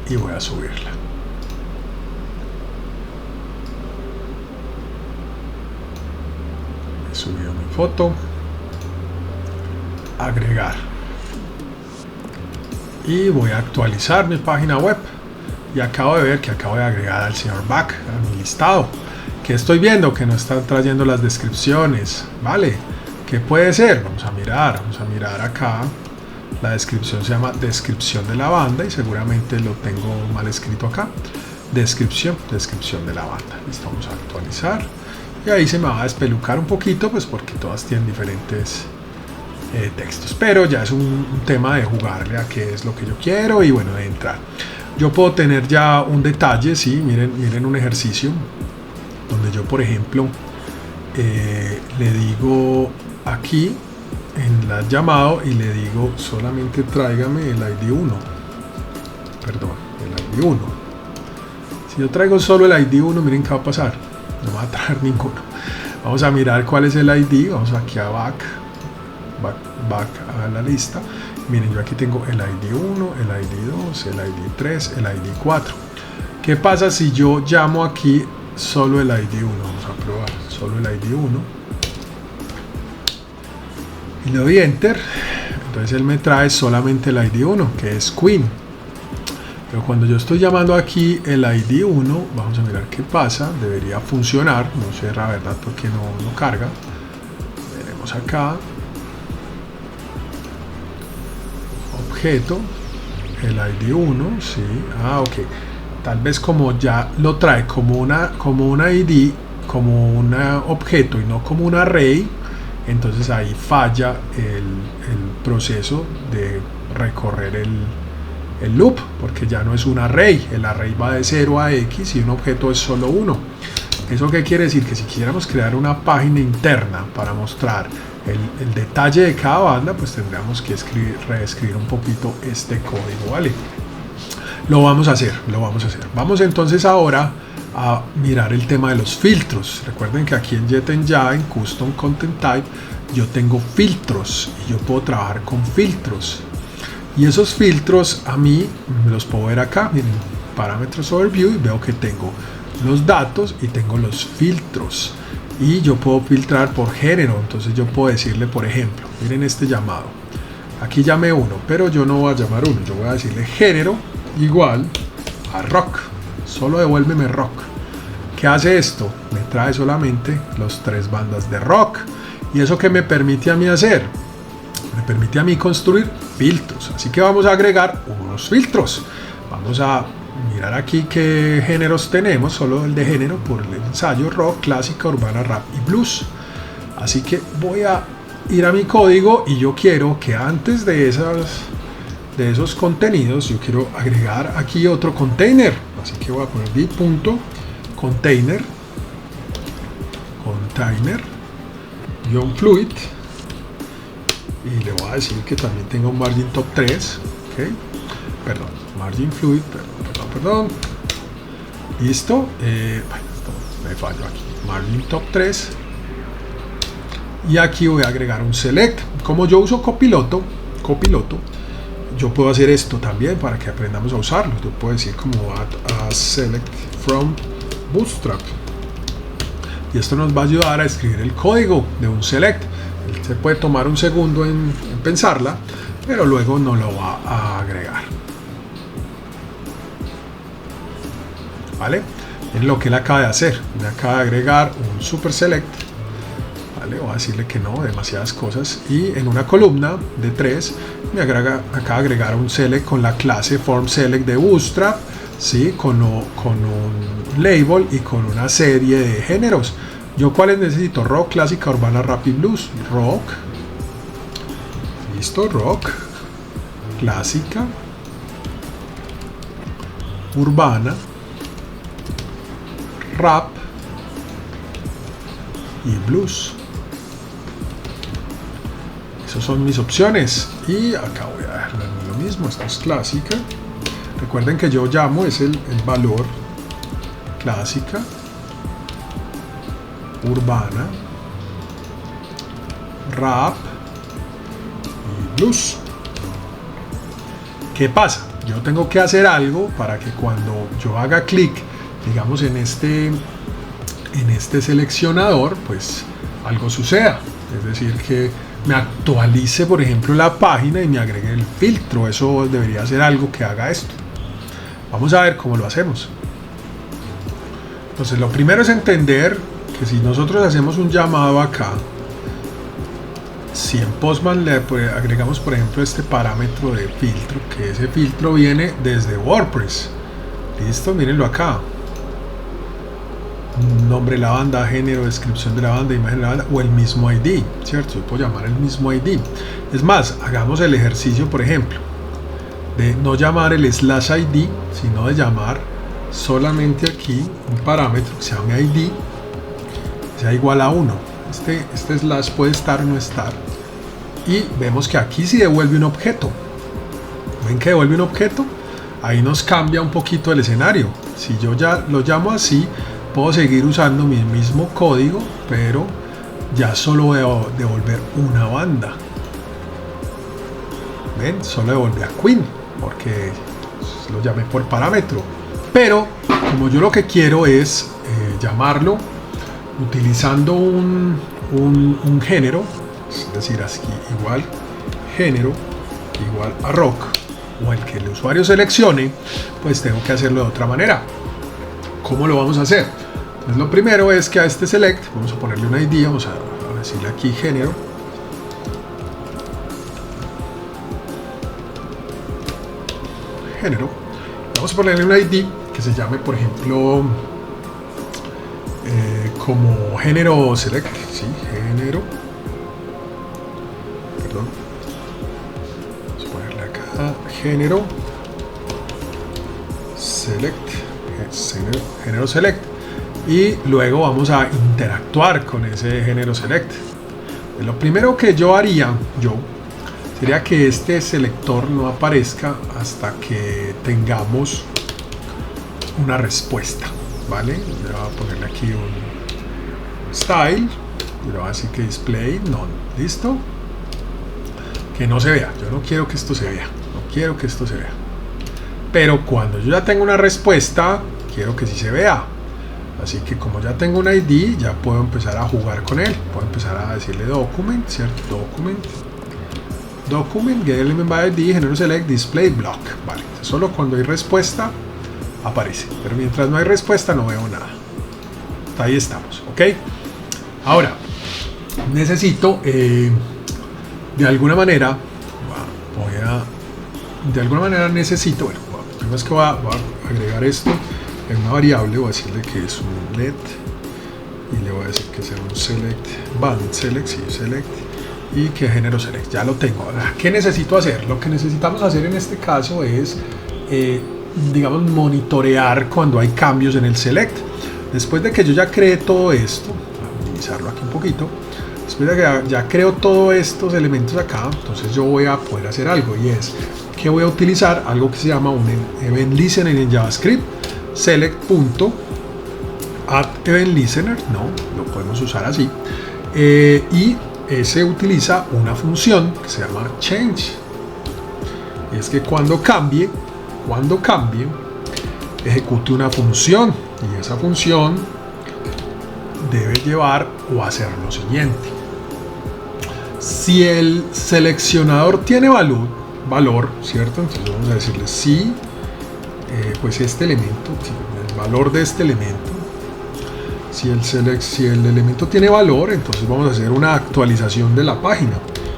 Y voy a subirla. He subido mi foto. Agregar. Y voy a actualizar mi página web. Y acabo de ver que acabo de agregar al señor Bach a mi listado. ¿Qué estoy viendo? Que no están trayendo las descripciones. ¿Vale? ¿Qué puede ser? Vamos a mirar acá. La descripción se llama descripción de la banda y seguramente lo tengo mal escrito acá. Descripción de la banda. Listo, vamos a actualizar. Y ahí se me va a despelucar un poquito, pues porque todas tienen diferentes textos. Pero ya es un tema de jugarle a qué es lo que yo quiero y bueno, de entrar. Yo puedo tener ya un detalle, sí, miren un ejercicio donde yo, por ejemplo, le digo aquí en la llamado y le digo solamente tráigame el ID 1, perdón, el ID 1. Si yo traigo solo el ID 1, miren qué va a pasar, no va a traer ninguno. Vamos a mirar cuál es el ID, vamos aquí a back a la lista. Miren, yo aquí tengo el ID 1, el ID 2, el ID 3, el ID 4. ¿Qué pasa si yo llamo aquí solo el ID 1? Vamos a probar solo el ID 1 y le doy enter. Entonces él me trae solamente el ID 1, que es Queen. Pero cuando yo estoy llamando aquí el ID 1, vamos a mirar qué pasa. Debería funcionar, no sé la verdad por qué no carga. Veremos acá objeto, el ID 1, sí, ok, tal vez como ya lo trae como una ID, como un objeto y no como un array, entonces ahí falla el proceso de recorrer el loop, porque ya no es un array, el array va de 0 a x y un objeto es solo 1. ¿Eso qué quiere decir? Que si quisiéramos crear una página interna para mostrar el detalle de cada banda, pues tendríamos que reescribir un poquito este código, ¿vale? Lo vamos a hacer. Vamos entonces ahora a mirar el tema de los filtros. Recuerden que aquí en JetEngine, en Custom Content Type, yo tengo filtros y yo puedo trabajar con filtros. Y esos filtros a mí me los puedo ver acá, miren, parámetros overview, y veo que tengo los datos y tengo los filtros. Y yo puedo filtrar por género, entonces yo puedo decirle, por ejemplo, miren este llamado. Aquí llamé uno, pero yo no voy a llamar uno, yo voy a decirle género igual a rock, solo devuélveme rock. ¿Qué hace esto? Me trae solamente las 3 bandas de rock. ¿Y eso qué me permite a mí hacer? Me permite a mí construir filtros. Así que vamos a agregar unos filtros. Vamos a mirar aquí qué géneros tenemos, solo el de género por el ensayo: rock, clásica, urbana, rap y blues. Así que voy a ir a mi código y yo quiero que antes de esos contenidos yo quiero agregar aquí otro container. Así que voy a poner d.container fluid y le voy a decir que también tenga un margin top 3. ¿Okay? Perdón, margin fluid, perdón. Listo. Me fallo aquí. Margin top 3. Y aquí voy a agregar un select. Como yo uso copiloto, yo puedo hacer esto también para que aprendamos a usarlo. Yo puedo decir como add a select from Bootstrap. Y esto nos va a ayudar a escribir el código de un select. Se puede tomar un segundo en pensarla, pero luego no lo va a agregar. ¿Vale? Es lo que él acaba de hacer. Me acaba de agregar un super select. ¿Vale? Voy a decirle que no, demasiadas cosas. Y en una columna de 3 me acaba de agregar un select con la clase form select de Bootstrap, ¿sí? Con un label y con una serie de géneros. ¿Yo cuáles necesito? Rock, clásica, urbana, rap y blues. Rock. Listo, rock. Clásica. Urbana. Rap. Y blues. Esas son mis opciones. Y acá voy a darle lo mismo. Esto es clásica. Recuerden que yo llamo, es el valor clásica, urbana, rap y blues. ¿Qué pasa? Yo tengo que hacer algo para que cuando yo haga clic, digamos, en este seleccionador, pues algo suceda. Es decir, que me actualice, por ejemplo, la página y me agregue el filtro. Eso debería ser algo que haga esto. Vamos a ver cómo lo hacemos. Entonces, lo primero es entender que si nosotros hacemos un llamado acá, si en Postman le agregamos, por ejemplo, este parámetro de filtro, que ese filtro viene desde WordPress. Listo, mírenlo acá. Nombre de la banda, género, descripción de la banda, imagen de la banda, o el mismo ID, ¿cierto? Yo puedo llamar el mismo ID. Es más, hagamos el ejercicio, por ejemplo, de no llamar el /ID, sino de llamar solamente aquí un parámetro que se llame ID, sea igual a 1. Este slash puede estar o no estar. Y vemos que aquí sí devuelve un objeto. ¿Ven que devuelve un objeto? Ahí nos cambia un poquito el escenario. Si yo ya lo llamo así, puedo seguir usando mi mismo código, pero ya solo voy a devolver una banda. ¿Ven? Solo devolví a Queen, porque lo llamé por parámetro. Pero como yo lo que quiero es llamarlo utilizando un género, es decir, aquí igual género igual a rock, o el que el usuario seleccione, pues tengo que hacerlo de otra manera. ¿Cómo lo vamos a hacer? Pues lo primero es que a este select vamos a ponerle un ID, vamos a decirle aquí género. Vamos a ponerle un ID que se llame, por ejemplo, como género select, ¿sí? Género, perdón, vamos a ponerle acá género select, y luego vamos a interactuar con ese género select. Lo primero que yo haría sería que este selector no aparezca hasta que tengamos una respuesta, ¿vale? Le voy a ponerle aquí un style y le voy a decir que display none. ¿Listo? Que no se vea. Yo no quiero que esto se vea. No quiero que esto se vea. Pero cuando yo ya tengo una respuesta, quiero que sí se vea. Así que como ya tengo un ID, ya puedo empezar a jugar con él. Puedo empezar a decirle document, ¿cierto? Document, get element by ID, genero select, display block. Vale, solo cuando hay respuesta aparece. Pero mientras no hay respuesta no veo nada. Hasta ahí estamos, ¿ok? Ahora, necesito, de alguna manera, necesito, bueno, primero es que voy a agregar esto en una variable, voy a decirle que es un let y le voy a decir que sea un select, band select, sí, select, y que género select, ya lo tengo. Ahora, ¿qué necesito hacer? Lo que necesitamos hacer en este caso es, digamos, monitorear cuando hay cambios en el select. Después de que yo ya creé todo esto, voy a minimizarlo aquí un poquito, después de que ya creo todos estos elementos acá, entonces yo voy a poder hacer algo, y es que voy a utilizar algo que se llama un event listener en JavaScript, select.addEventListener, no, lo podemos usar así, y ese utiliza una función que se llama change, y es que cuando cambie, ejecute una función, y esa función debe llevar o hacer lo siguiente. Si el seleccionador tiene valor, ¿cierto? Entonces vamos a decirle si, pues este elemento, el valor de este elemento, si el elemento tiene valor, entonces vamos a hacer una actualización de la página.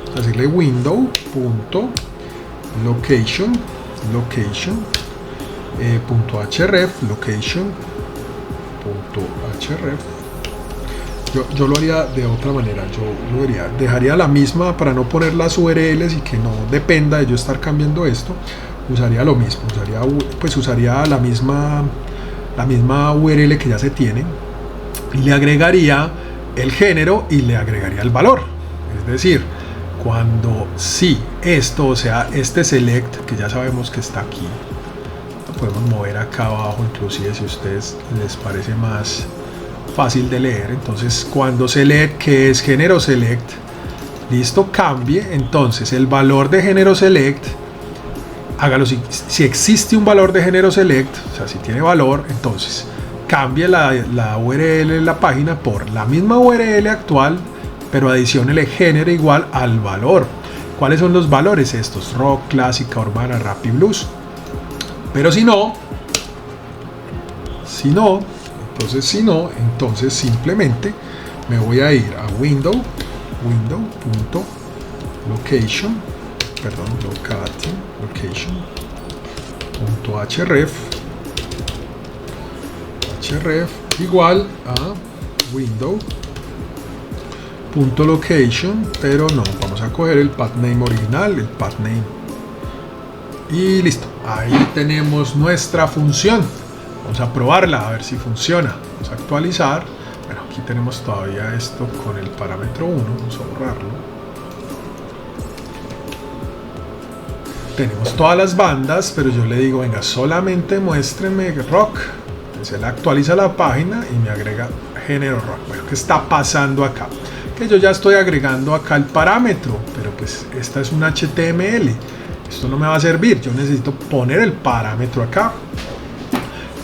Vamos a decirle window.location .href location.href. Yo lo haría de otra manera. Yo lo dejaría la misma para no poner las URLs y que no dependa de yo estar cambiando esto. Usaría lo mismo, usaría la misma URL que ya se tiene, y le agregaría el género y le agregaría el valor. Es decir, cuando sí esto, o sea, este select que ya sabemos que está aquí, lo podemos mover acá abajo, inclusive si a ustedes les parece más fácil de leer. Entonces cuando select, que es género select, listo, cambie, entonces el valor de género select, hágalo si existe un valor de género select, o sea, si tiene valor, entonces cambie la URL de la página por la misma URL actual, pero adiciónele género igual al valor. ¿Cuáles son los valores? Estos: rock, clásica, urbana, rap y blues. Pero si no, entonces simplemente me voy a ir a location.href igual a window.location, pero no, vamos a coger el pathname original, el pathname, y listo. Ahí tenemos nuestra función. Vamos a probarla a ver si funciona. Vamos a actualizar. Bueno, aquí tenemos todavía esto con el parámetro 1. Vamos a borrarlo. Tenemos todas las bandas, pero yo le digo, venga, solamente muéstreme rock. Entonces él actualiza la página y me agrega género rock. Bueno, ¿qué está pasando acá? Que yo ya estoy agregando acá el parámetro, pero pues esta es un HTML. Esto no me va a servir. Yo necesito poner el parámetro acá.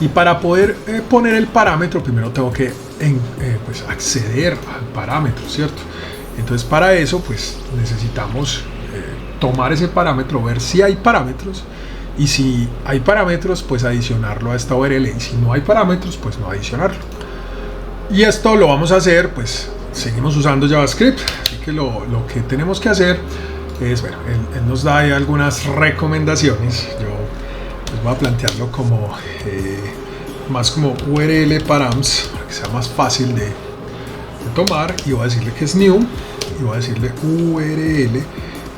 Y para poder poner el parámetro, primero tengo que pues acceder al parámetro, ¿cierto? Entonces para eso pues necesitamos tomar ese parámetro, ver si hay parámetros, y si hay parámetros pues adicionarlo a esta URL, y si no hay parámetros pues no adicionarlo. Y esto lo vamos a hacer, pues seguimos usando JavaScript, así que lo que tenemos que hacer es, bueno, él nos da ahí algunas recomendaciones. Yo pues voy a plantearlo como más como URL params, para que sea más fácil de tomar, y voy a decirle que es new, y voy a decirle URL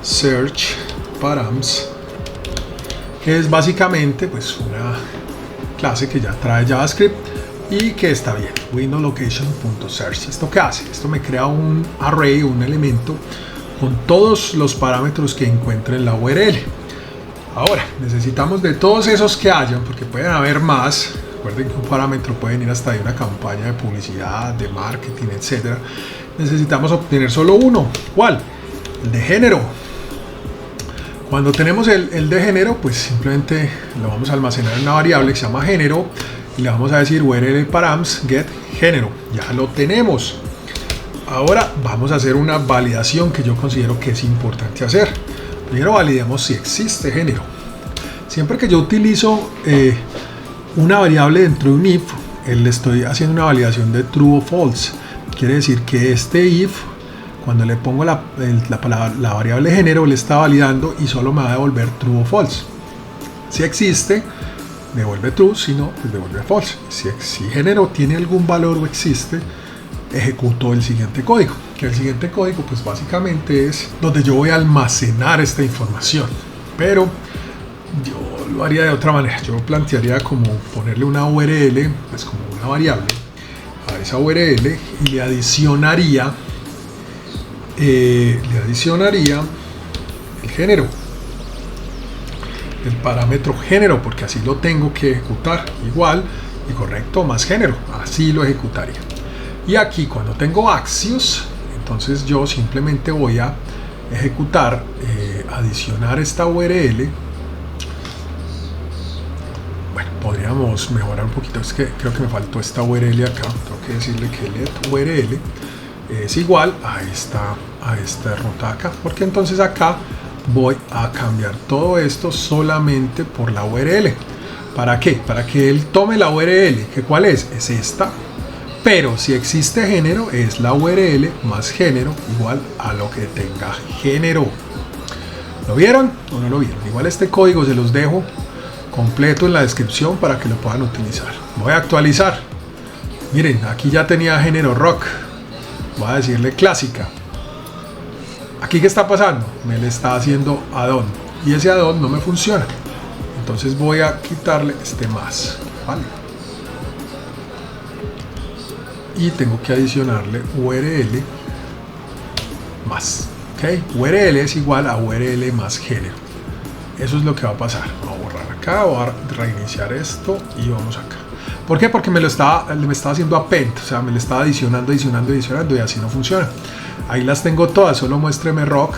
search params, que es básicamente pues una clase que ya trae JavaScript y que está bien. Window location.search. ¿Esto qué hace? Esto me crea un array, un elemento con todos los parámetros que encuentre en la URL. Ahora necesitamos de todos esos que hayan, porque pueden haber más. Recuerden que un parámetro puede venir hasta de una campaña de publicidad, de marketing, etc. Necesitamos obtener solo uno. ¿Cuál? El de género. Cuando tenemos el de género, pues simplemente lo vamos a almacenar en una variable que se llama género y le vamos a decir url params get género. Ya lo tenemos. Ahora vamos a hacer una validación que yo considero que es importante hacer. Primero validemos si existe género. Siempre que yo utilizo una variable dentro de un if, le estoy haciendo una validación de true o false. Quiere decir que este if, cuando le pongo la variable género, le está validando y solo me va a devolver true o false. Si existe, devuelve true, si no, pues devuelve false. Si género tiene algún valor o existe, ejecuto el siguiente código. Que el siguiente código, pues básicamente es donde yo voy a almacenar esta información. Pero yo lo haría de otra manera. Yo plantearía como ponerle una URL, pues como una variable a esa URL y le adicionaría el género, el parámetro género, porque así lo tengo que ejecutar igual y correcto más género, así lo ejecutaría. Y aquí cuando tengo Axios, entonces yo simplemente voy a ejecutar, adicionar esta URL. Bueno, podríamos mejorar un poquito, es que creo que me faltó esta URL acá, tengo que decirle que let URL es igual a esta ruta acá, porque entonces acá voy a cambiar todo esto solamente por la URL. ¿Para qué? Para que él tome la URL, que ¿cuál es? Es esta, pero si existe género es la URL más género igual a lo que tenga género. ¿Lo vieron o no lo vieron? Igual este código se los dejo completo en la descripción para que lo puedan utilizar. Voy a actualizar. Miren, aquí ya tenía género rock. Voy a decirle clásica. Aquí ¿qué está pasando? Me le está haciendo add-on y ese add-on no me funciona. Entonces voy a quitarle este más, ¿vale? Y tengo que adicionarle URL más. ¿Ok? URL es igual a URL más género. Eso es lo que va a pasar. Voy a borrar acá, voy a reiniciar esto y vamos acá. ¿Por qué? Porque me estaba haciendo append, o sea, me le estaba adicionando y así no funciona. Ahí las tengo todas, solo muéstrame rock,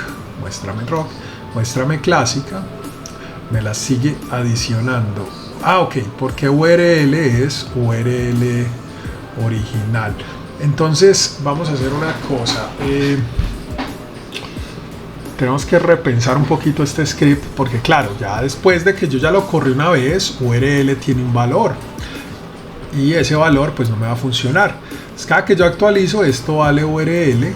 muéstrame clásica, me las sigue adicionando. Ah, ok, porque URL es URL original. Entonces vamos a hacer una cosa. Tenemos que repensar un poquito este script, porque claro, ya después de que yo ya lo corrí una vez, URL tiene un valor. Y ese valor pues no me va a funcionar. Cada que yo actualizo esto vale URL,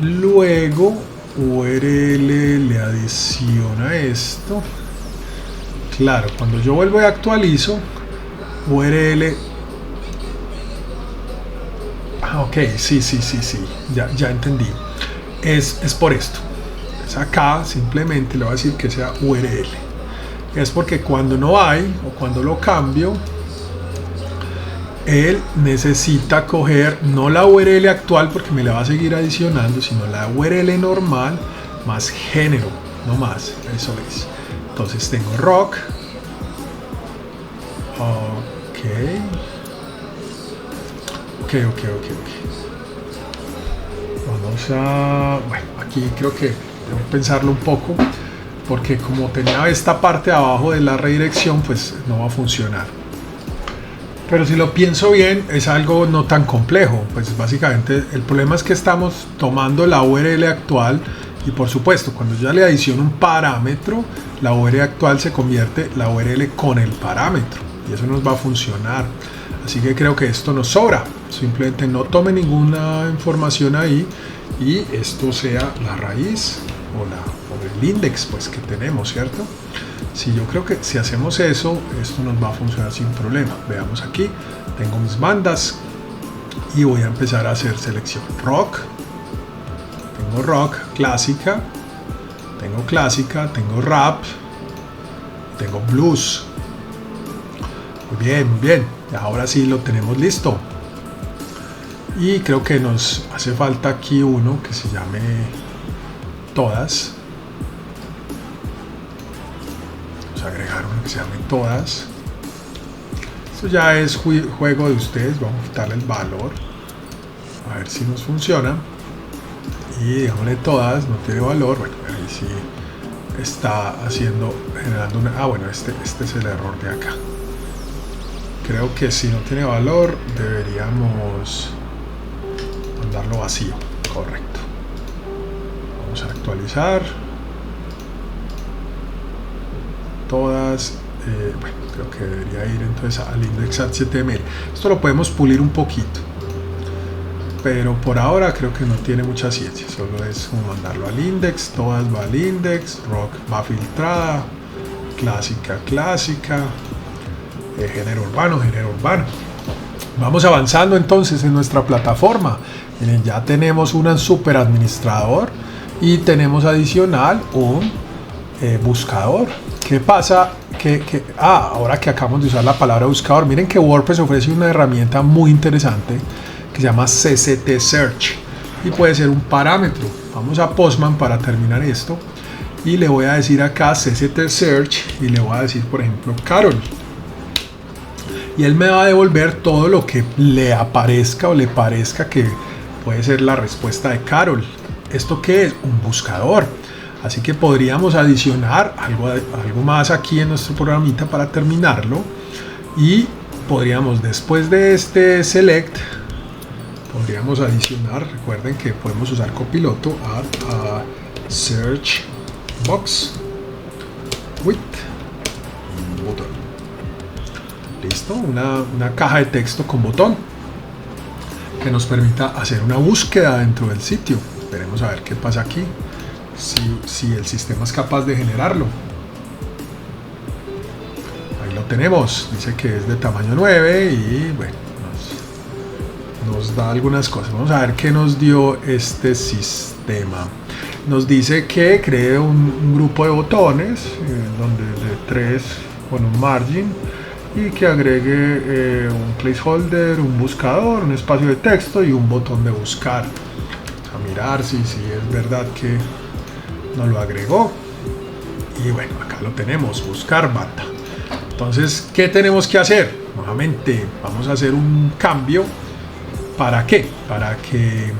luego URL le adiciona esto. Claro, cuando yo vuelvo y actualizo URL, ok, sí, ya entendí. Es por esto. Es acá simplemente le voy a decir que sea URL. Es porque cuando no hay o cuando lo cambio, él necesita coger no la URL actual porque me la va a seguir adicionando, sino la URL normal más género, no más. Eso es. Entonces tengo rock. Ok. Vamos a... Bueno, aquí creo que debo pensarlo un poco, porque como tenía esta parte de abajo de la redirección, pues no va a funcionar. Pero si lo pienso bien, es algo no tan complejo. Pues básicamente el problema es que estamos tomando la URL actual y por supuesto cuando yo ya le adiciono un parámetro, la URL actual se convierte en la URL con el parámetro y eso nos va a funcionar. Así que creo que esto nos sobra. Simplemente no tome ninguna información ahí y esto sea la raíz o el index pues que tenemos, ¿cierto? Si yo creo que si hacemos eso, esto nos va a funcionar sin problema. Veamos aquí, tengo mis bandas y voy a empezar a hacer selección. Rock, tengo rock, clásica, tengo rap, tengo blues. Muy bien, ahora sí lo tenemos listo. Y creo que nos hace falta aquí uno que se llame todas. Vamos a agregar uno que se llame todas. Esto ya es juego de ustedes. Vamos a quitarle el valor, a ver si nos funciona. y digámosle todas, no tiene valor. Bueno, ahí sí está generando una... bueno, este es el error de acá. Creo que si no tiene valor deberíamos mandarlo vacío. Correcto. Vamos a actualizar todas. Bueno, creo que debería ir entonces al index.html. Esto lo podemos pulir un poquito, pero por ahora creo que no tiene mucha ciencia. Solo es como mandarlo al index, todas va al index, rock va filtrada, clásica, género urbano. Vamos avanzando entonces en nuestra plataforma. Miren, ya tenemos un super administrador y tenemos adicional un buscador. ¿Qué pasa? Ahora que acabamos de usar la palabra buscador, miren que WordPress ofrece una herramienta muy interesante que se llama CCT Search y puede ser un parámetro. Vamos a Postman para terminar esto y le voy a decir acá CCT Search y le voy a decir, por ejemplo, Carol, y él me va a devolver todo lo que le aparezca o le parezca que puede ser la respuesta de Carol. ¿Esto qué es? Un buscador. Así que podríamos adicionar algo más aquí en nuestro programita para terminarlo, y podríamos, después de este select, podríamos adicionar, recuerden que podemos usar copiloto, a search box with button. Listo, una caja de texto con botón que nos permita hacer una búsqueda dentro del sitio. Veremos a ver qué pasa aquí, si el sistema es capaz de generarlo. Ahí lo tenemos, dice que es de tamaño 9 y bueno, nos da algunas cosas. Vamos a ver qué nos dio este sistema. Nos dice que cree un grupo de botones, donde de 3 con un margin, y que agregue un placeholder, un buscador, un espacio de texto y un botón de buscar. A mirar si es verdad que nos lo agregó. Y bueno, acá lo tenemos, buscar banda. Entonces, ¿qué tenemos que hacer? Nuevamente vamos a hacer un cambio. ¿Para qué? Para que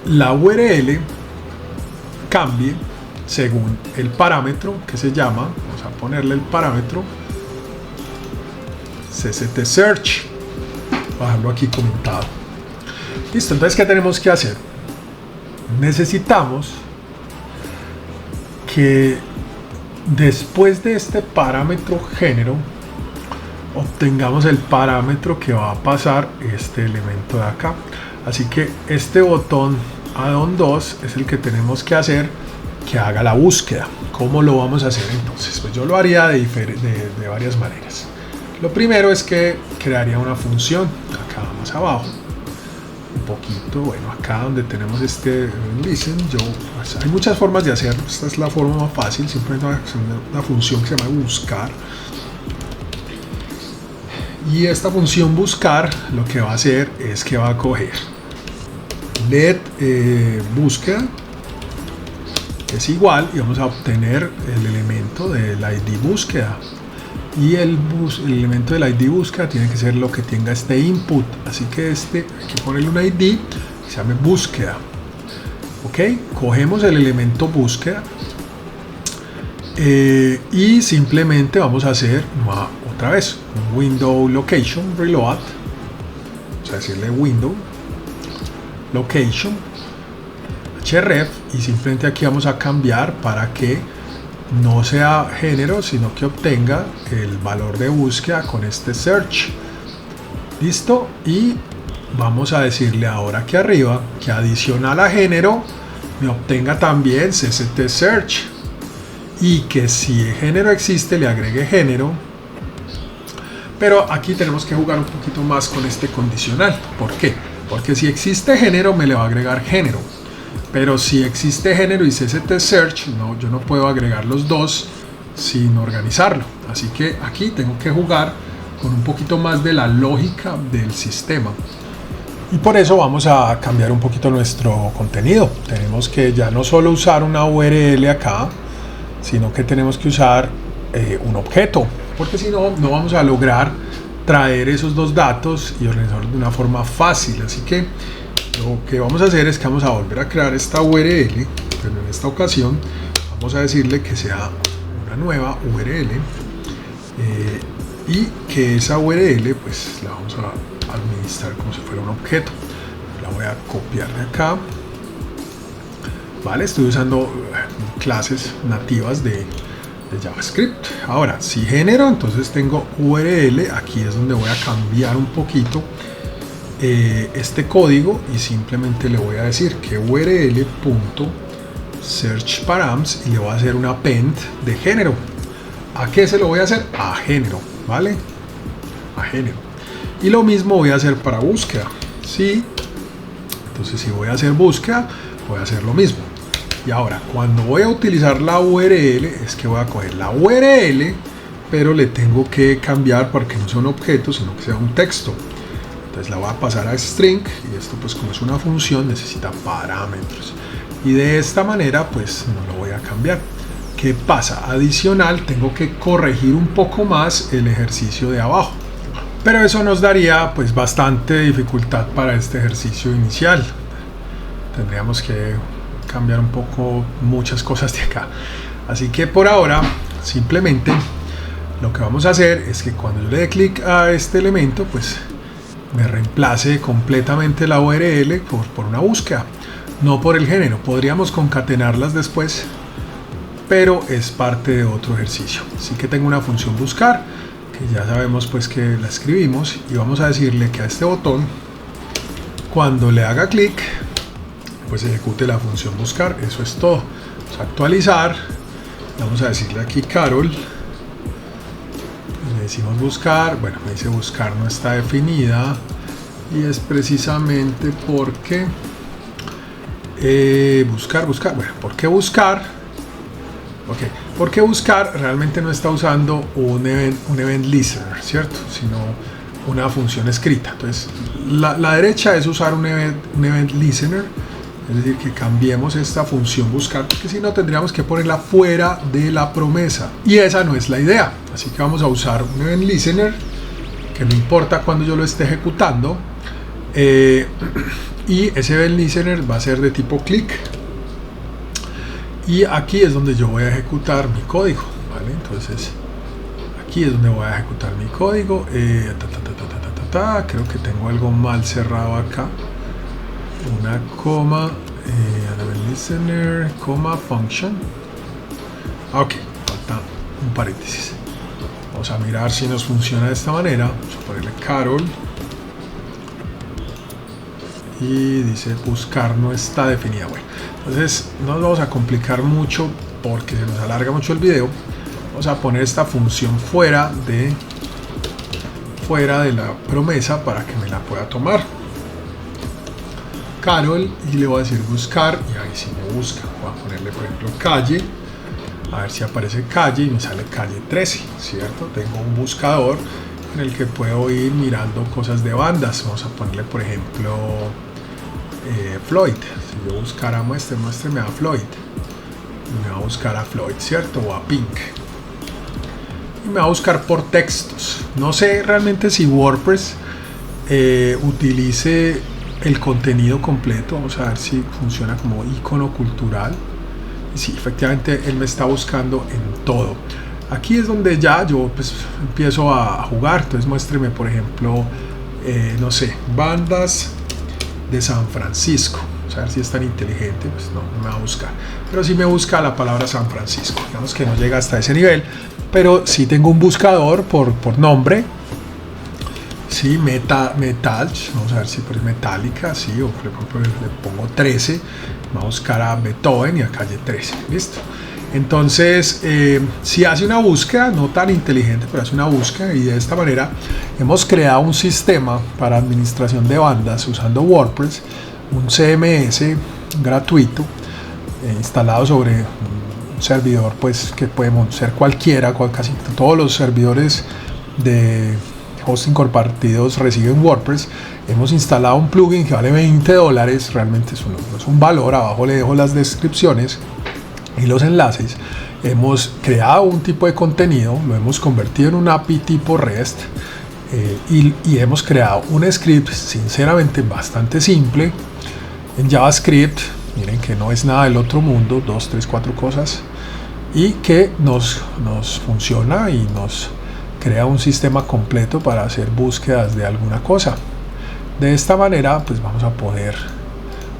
la URL cambie según el parámetro que se llama, vamos a ponerle el parámetro CCT Search, bajarlo aquí comentado. Listo, entonces ¿qué tenemos que hacer? Necesitamos que después de este parámetro género obtengamos el parámetro que va a pasar este elemento de acá. Así que este botón add-on 2 es el que tenemos que hacer que haga la búsqueda. ¿Cómo lo vamos a hacer entonces? Pues yo lo haría de varias maneras. Lo primero es que crearía una función acá más abajo, un poquito, bueno, acá donde tenemos este listen, pues hay muchas formas de hacerlo. Esta es la forma más fácil, simplemente una función que se llama buscar. Y esta función buscar lo que va a hacer es que va a coger let búsqueda es igual, y vamos a obtener el elemento del ID búsqueda, y el elemento del ID búsqueda tiene que ser lo que tenga este input, así que hay que ponerle un ID que se llame búsqueda. Ok, cogemos el elemento búsqueda y simplemente vamos a hacer otra vez un window location reload, vamos a decirle window location href, y simplemente aquí vamos a cambiar para que no sea género, sino que obtenga el valor de búsqueda con este search. Listo, y vamos a decirle ahora aquí arriba que adicional a género me obtenga también CCT search, y que si el género existe le agregue género. Pero aquí tenemos que jugar un poquito más con este condicional. ¿Por qué? Porque si existe género me le va a agregar género, pero si existe género y CCT search, no, yo no puedo agregar los dos sin organizarlo. Así que aquí tengo que jugar con un poquito más de la lógica del sistema, y por eso vamos a cambiar un poquito nuestro contenido. Tenemos que ya no solo usar una URL acá, sino que tenemos que usar un objeto, porque si no, no vamos a lograr traer esos dos datos y organizarlos de una forma fácil. Así que lo que vamos a hacer es que vamos a volver a crear esta URL, pero en esta ocasión vamos a decirle que sea una nueva URL y que esa URL pues la vamos a administrar como si fuera un objeto. La voy a copiar de acá. Vale, estoy usando clases nativas de JavaScript. Ahora, si género, entonces tengo URL. Aquí es donde voy a cambiar un poquito este código y simplemente le voy a decir que url.searchparams y le voy a hacer un append de género. ¿A qué se lo voy a hacer? A género, ¿vale? A género. Y lo mismo voy a hacer para búsqueda. Sí. Entonces, si voy a hacer búsqueda, voy a hacer lo mismo. Y ahora, cuando voy a utilizar la URL, es que voy a coger la URL, pero le tengo que cambiar porque no son objetos, sino que sea un texto. Entonces la voy a pasar a string, y esto pues como es una función necesita parámetros. Y de esta manera pues no lo voy a cambiar. ¿Qué pasa? Adicional, tengo que corregir un poco más el ejercicio de abajo. Pero eso nos daría pues bastante dificultad para este ejercicio inicial. Tendríamos que cambiar un poco muchas cosas de acá. Así que por ahora simplemente lo que vamos a hacer es que cuando yo le dé clic a este elemento pues me reemplace completamente la URL por una búsqueda, no por el género. Podríamos concatenarlas después, pero es parte de otro ejercicio. Así que tengo una función buscar que ya sabemos pues que la escribimos y vamos a decirle que a este botón cuando le haga clic pues ejecute la función buscar. Eso es todo. Vamos a actualizar, vamos a decirle aquí Carol, le decimos buscar. Bueno, me dice buscar no está definida y es precisamente porque buscar, bueno, ¿por qué buscar? Ok, porque buscar realmente no está usando un event listener, ¿cierto? Sino una función escrita. Entonces la derecha es usar un event listener. Es decir, que cambiemos esta función buscar, porque si no tendríamos que ponerla fuera de la promesa. Y esa no es la idea. Así que vamos a usar un event listener, que no importa cuando yo lo esté ejecutando. Y ese event listener va a ser de tipo click. Y aquí es donde yo voy a ejecutar mi código. ¿Vale? Entonces, aquí es donde voy a ejecutar mi código. Creo que tengo algo mal cerrado acá. Una coma, listener, coma, function. Ok, falta un paréntesis. Vamos a mirar si nos funciona de esta manera. Vamos a ponerle Carol. Y dice buscar no está definida. Bueno, entonces no nos vamos a complicar mucho porque se nos alarga mucho el video. Vamos a poner esta función fuera de la promesa para que me la pueda tomar. Carol y le voy a decir buscar y ahí sí me busca. Voy a ponerle por ejemplo calle, a ver si aparece calle y me sale calle 13, ¿cierto? Tengo un buscador en el que puedo ir mirando cosas de bandas. Vamos a ponerle por ejemplo Floyd. Si yo buscara muéstrame a Floyd, me va a buscar a Floyd, ¿cierto? O a Pink. Y me va a buscar por textos. No sé realmente si WordPress utilice el contenido completo. Vamos a ver si funciona como icono cultural. Sí, efectivamente él me está buscando en todo. Aquí es donde ya yo pues empiezo a jugar. Entonces muéstreme por ejemplo no sé, bandas de San Francisco. Vamos a ver si es tan inteligente. Pues no me va a buscar, pero sí me busca la palabra San Francisco. Digamos que no llega hasta ese nivel, pero sí tengo un buscador por nombre. Sí, metal, vamos a ver si por Metallica, sí, o por ejemplo le pongo 13, vamos a buscar a Beethoven y a calle 13, listo. Entonces, si hace una búsqueda, no tan inteligente, pero hace una búsqueda y de esta manera hemos creado un sistema para administración de bandas usando WordPress, un CMS gratuito, instalado sobre un servidor pues que podemos ser cualquiera, casi todos los servidores de hosting compartidos reciben WordPress. Hemos instalado un plugin que vale $20, realmente es un valor. Abajo le dejo las descripciones y los enlaces. Hemos creado un tipo de contenido, lo hemos convertido en un API tipo REST y hemos creado un script sinceramente bastante simple en JavaScript. Miren que no es nada del otro mundo, 2, 3, 4 cosas, y que nos funciona y nos crea un sistema completo para hacer búsquedas de alguna cosa. De esta manera pues vamos a poder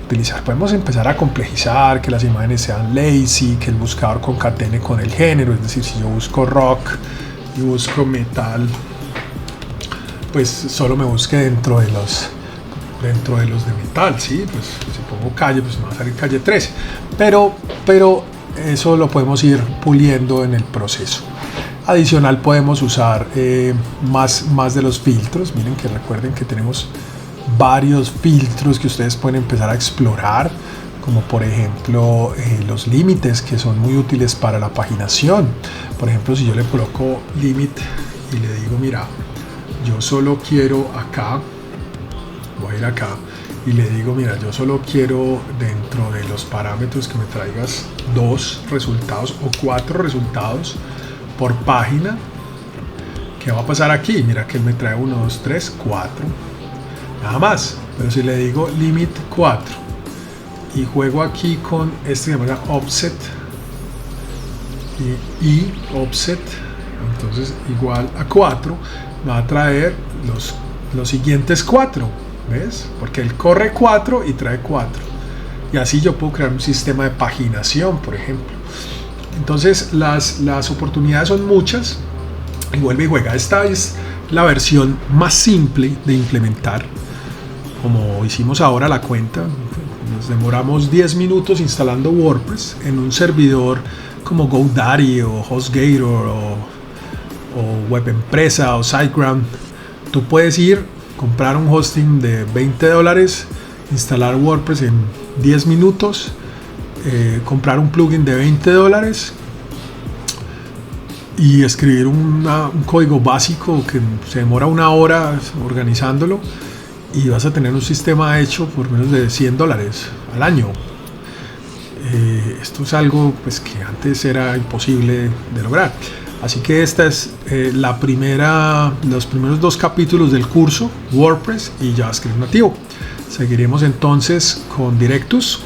utilizar, podemos empezar a complejizar, que las imágenes sean lazy, que el buscador concatene con el género, es decir, si yo busco rock y busco metal, pues solo me busque dentro de los de metal, ¿sí? Pues si pongo calle, pues me va a salir calle 13, pero eso lo podemos ir puliendo en el proceso. Adicional podemos usar más de los filtros. Miren que recuerden que tenemos varios filtros que ustedes pueden empezar a explorar, como por ejemplo los límites, que son muy útiles para la paginación. Por ejemplo, si yo le coloco límite y le digo, mira, yo solo quiero acá, voy a ir acá y le digo, mira, yo solo quiero dentro de los parámetros que me traigas 2 resultados o 4 resultados por página. ¿Qué va a pasar aquí? Mira que él me trae 1, 2, 3, 4, nada más. Pero si le digo limit 4 y juego aquí con este que se llama offset y offset, entonces igual a 4, va a traer los siguientes 4. ¿Ves? Porque él corre 4 y trae 4. Y así yo puedo crear un sistema de paginación, por ejemplo. Entonces las oportunidades son muchas. Y vuelve y juega. Esta es la versión más simple de implementar. Como hicimos ahora la cuenta, nos demoramos 10 minutos instalando WordPress en un servidor como GoDaddy o HostGator o WebEmpresa o SiteGround. Tú puedes ir, comprar un hosting de $20, instalar WordPress en 10 minutos, comprar un plugin de $20 y escribir un código básico que se demora 1 hora organizándolo, y vas a tener un sistema hecho por menos de $100 al año. Esto es algo pues que antes era imposible de lograr. Así que esta es los primeros 2 capítulos del curso, WordPress y JavaScript nativo. Seguiremos entonces con Directus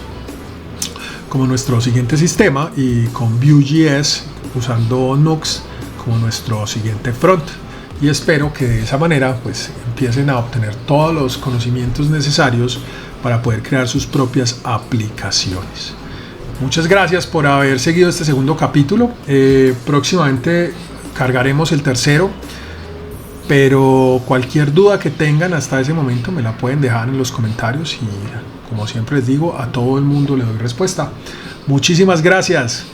como nuestro siguiente sistema y con Vue.js usando Nux como nuestro siguiente front. Y espero que de esa manera pues empiecen a obtener todos los conocimientos necesarios para poder crear sus propias aplicaciones. Muchas gracias por haber seguido este segundo capítulo. Próximamente cargaremos el tercero, pero cualquier duda que tengan hasta ese momento me la pueden dejar en los comentarios y, como siempre les digo, a todo el mundo le doy respuesta. Muchísimas gracias.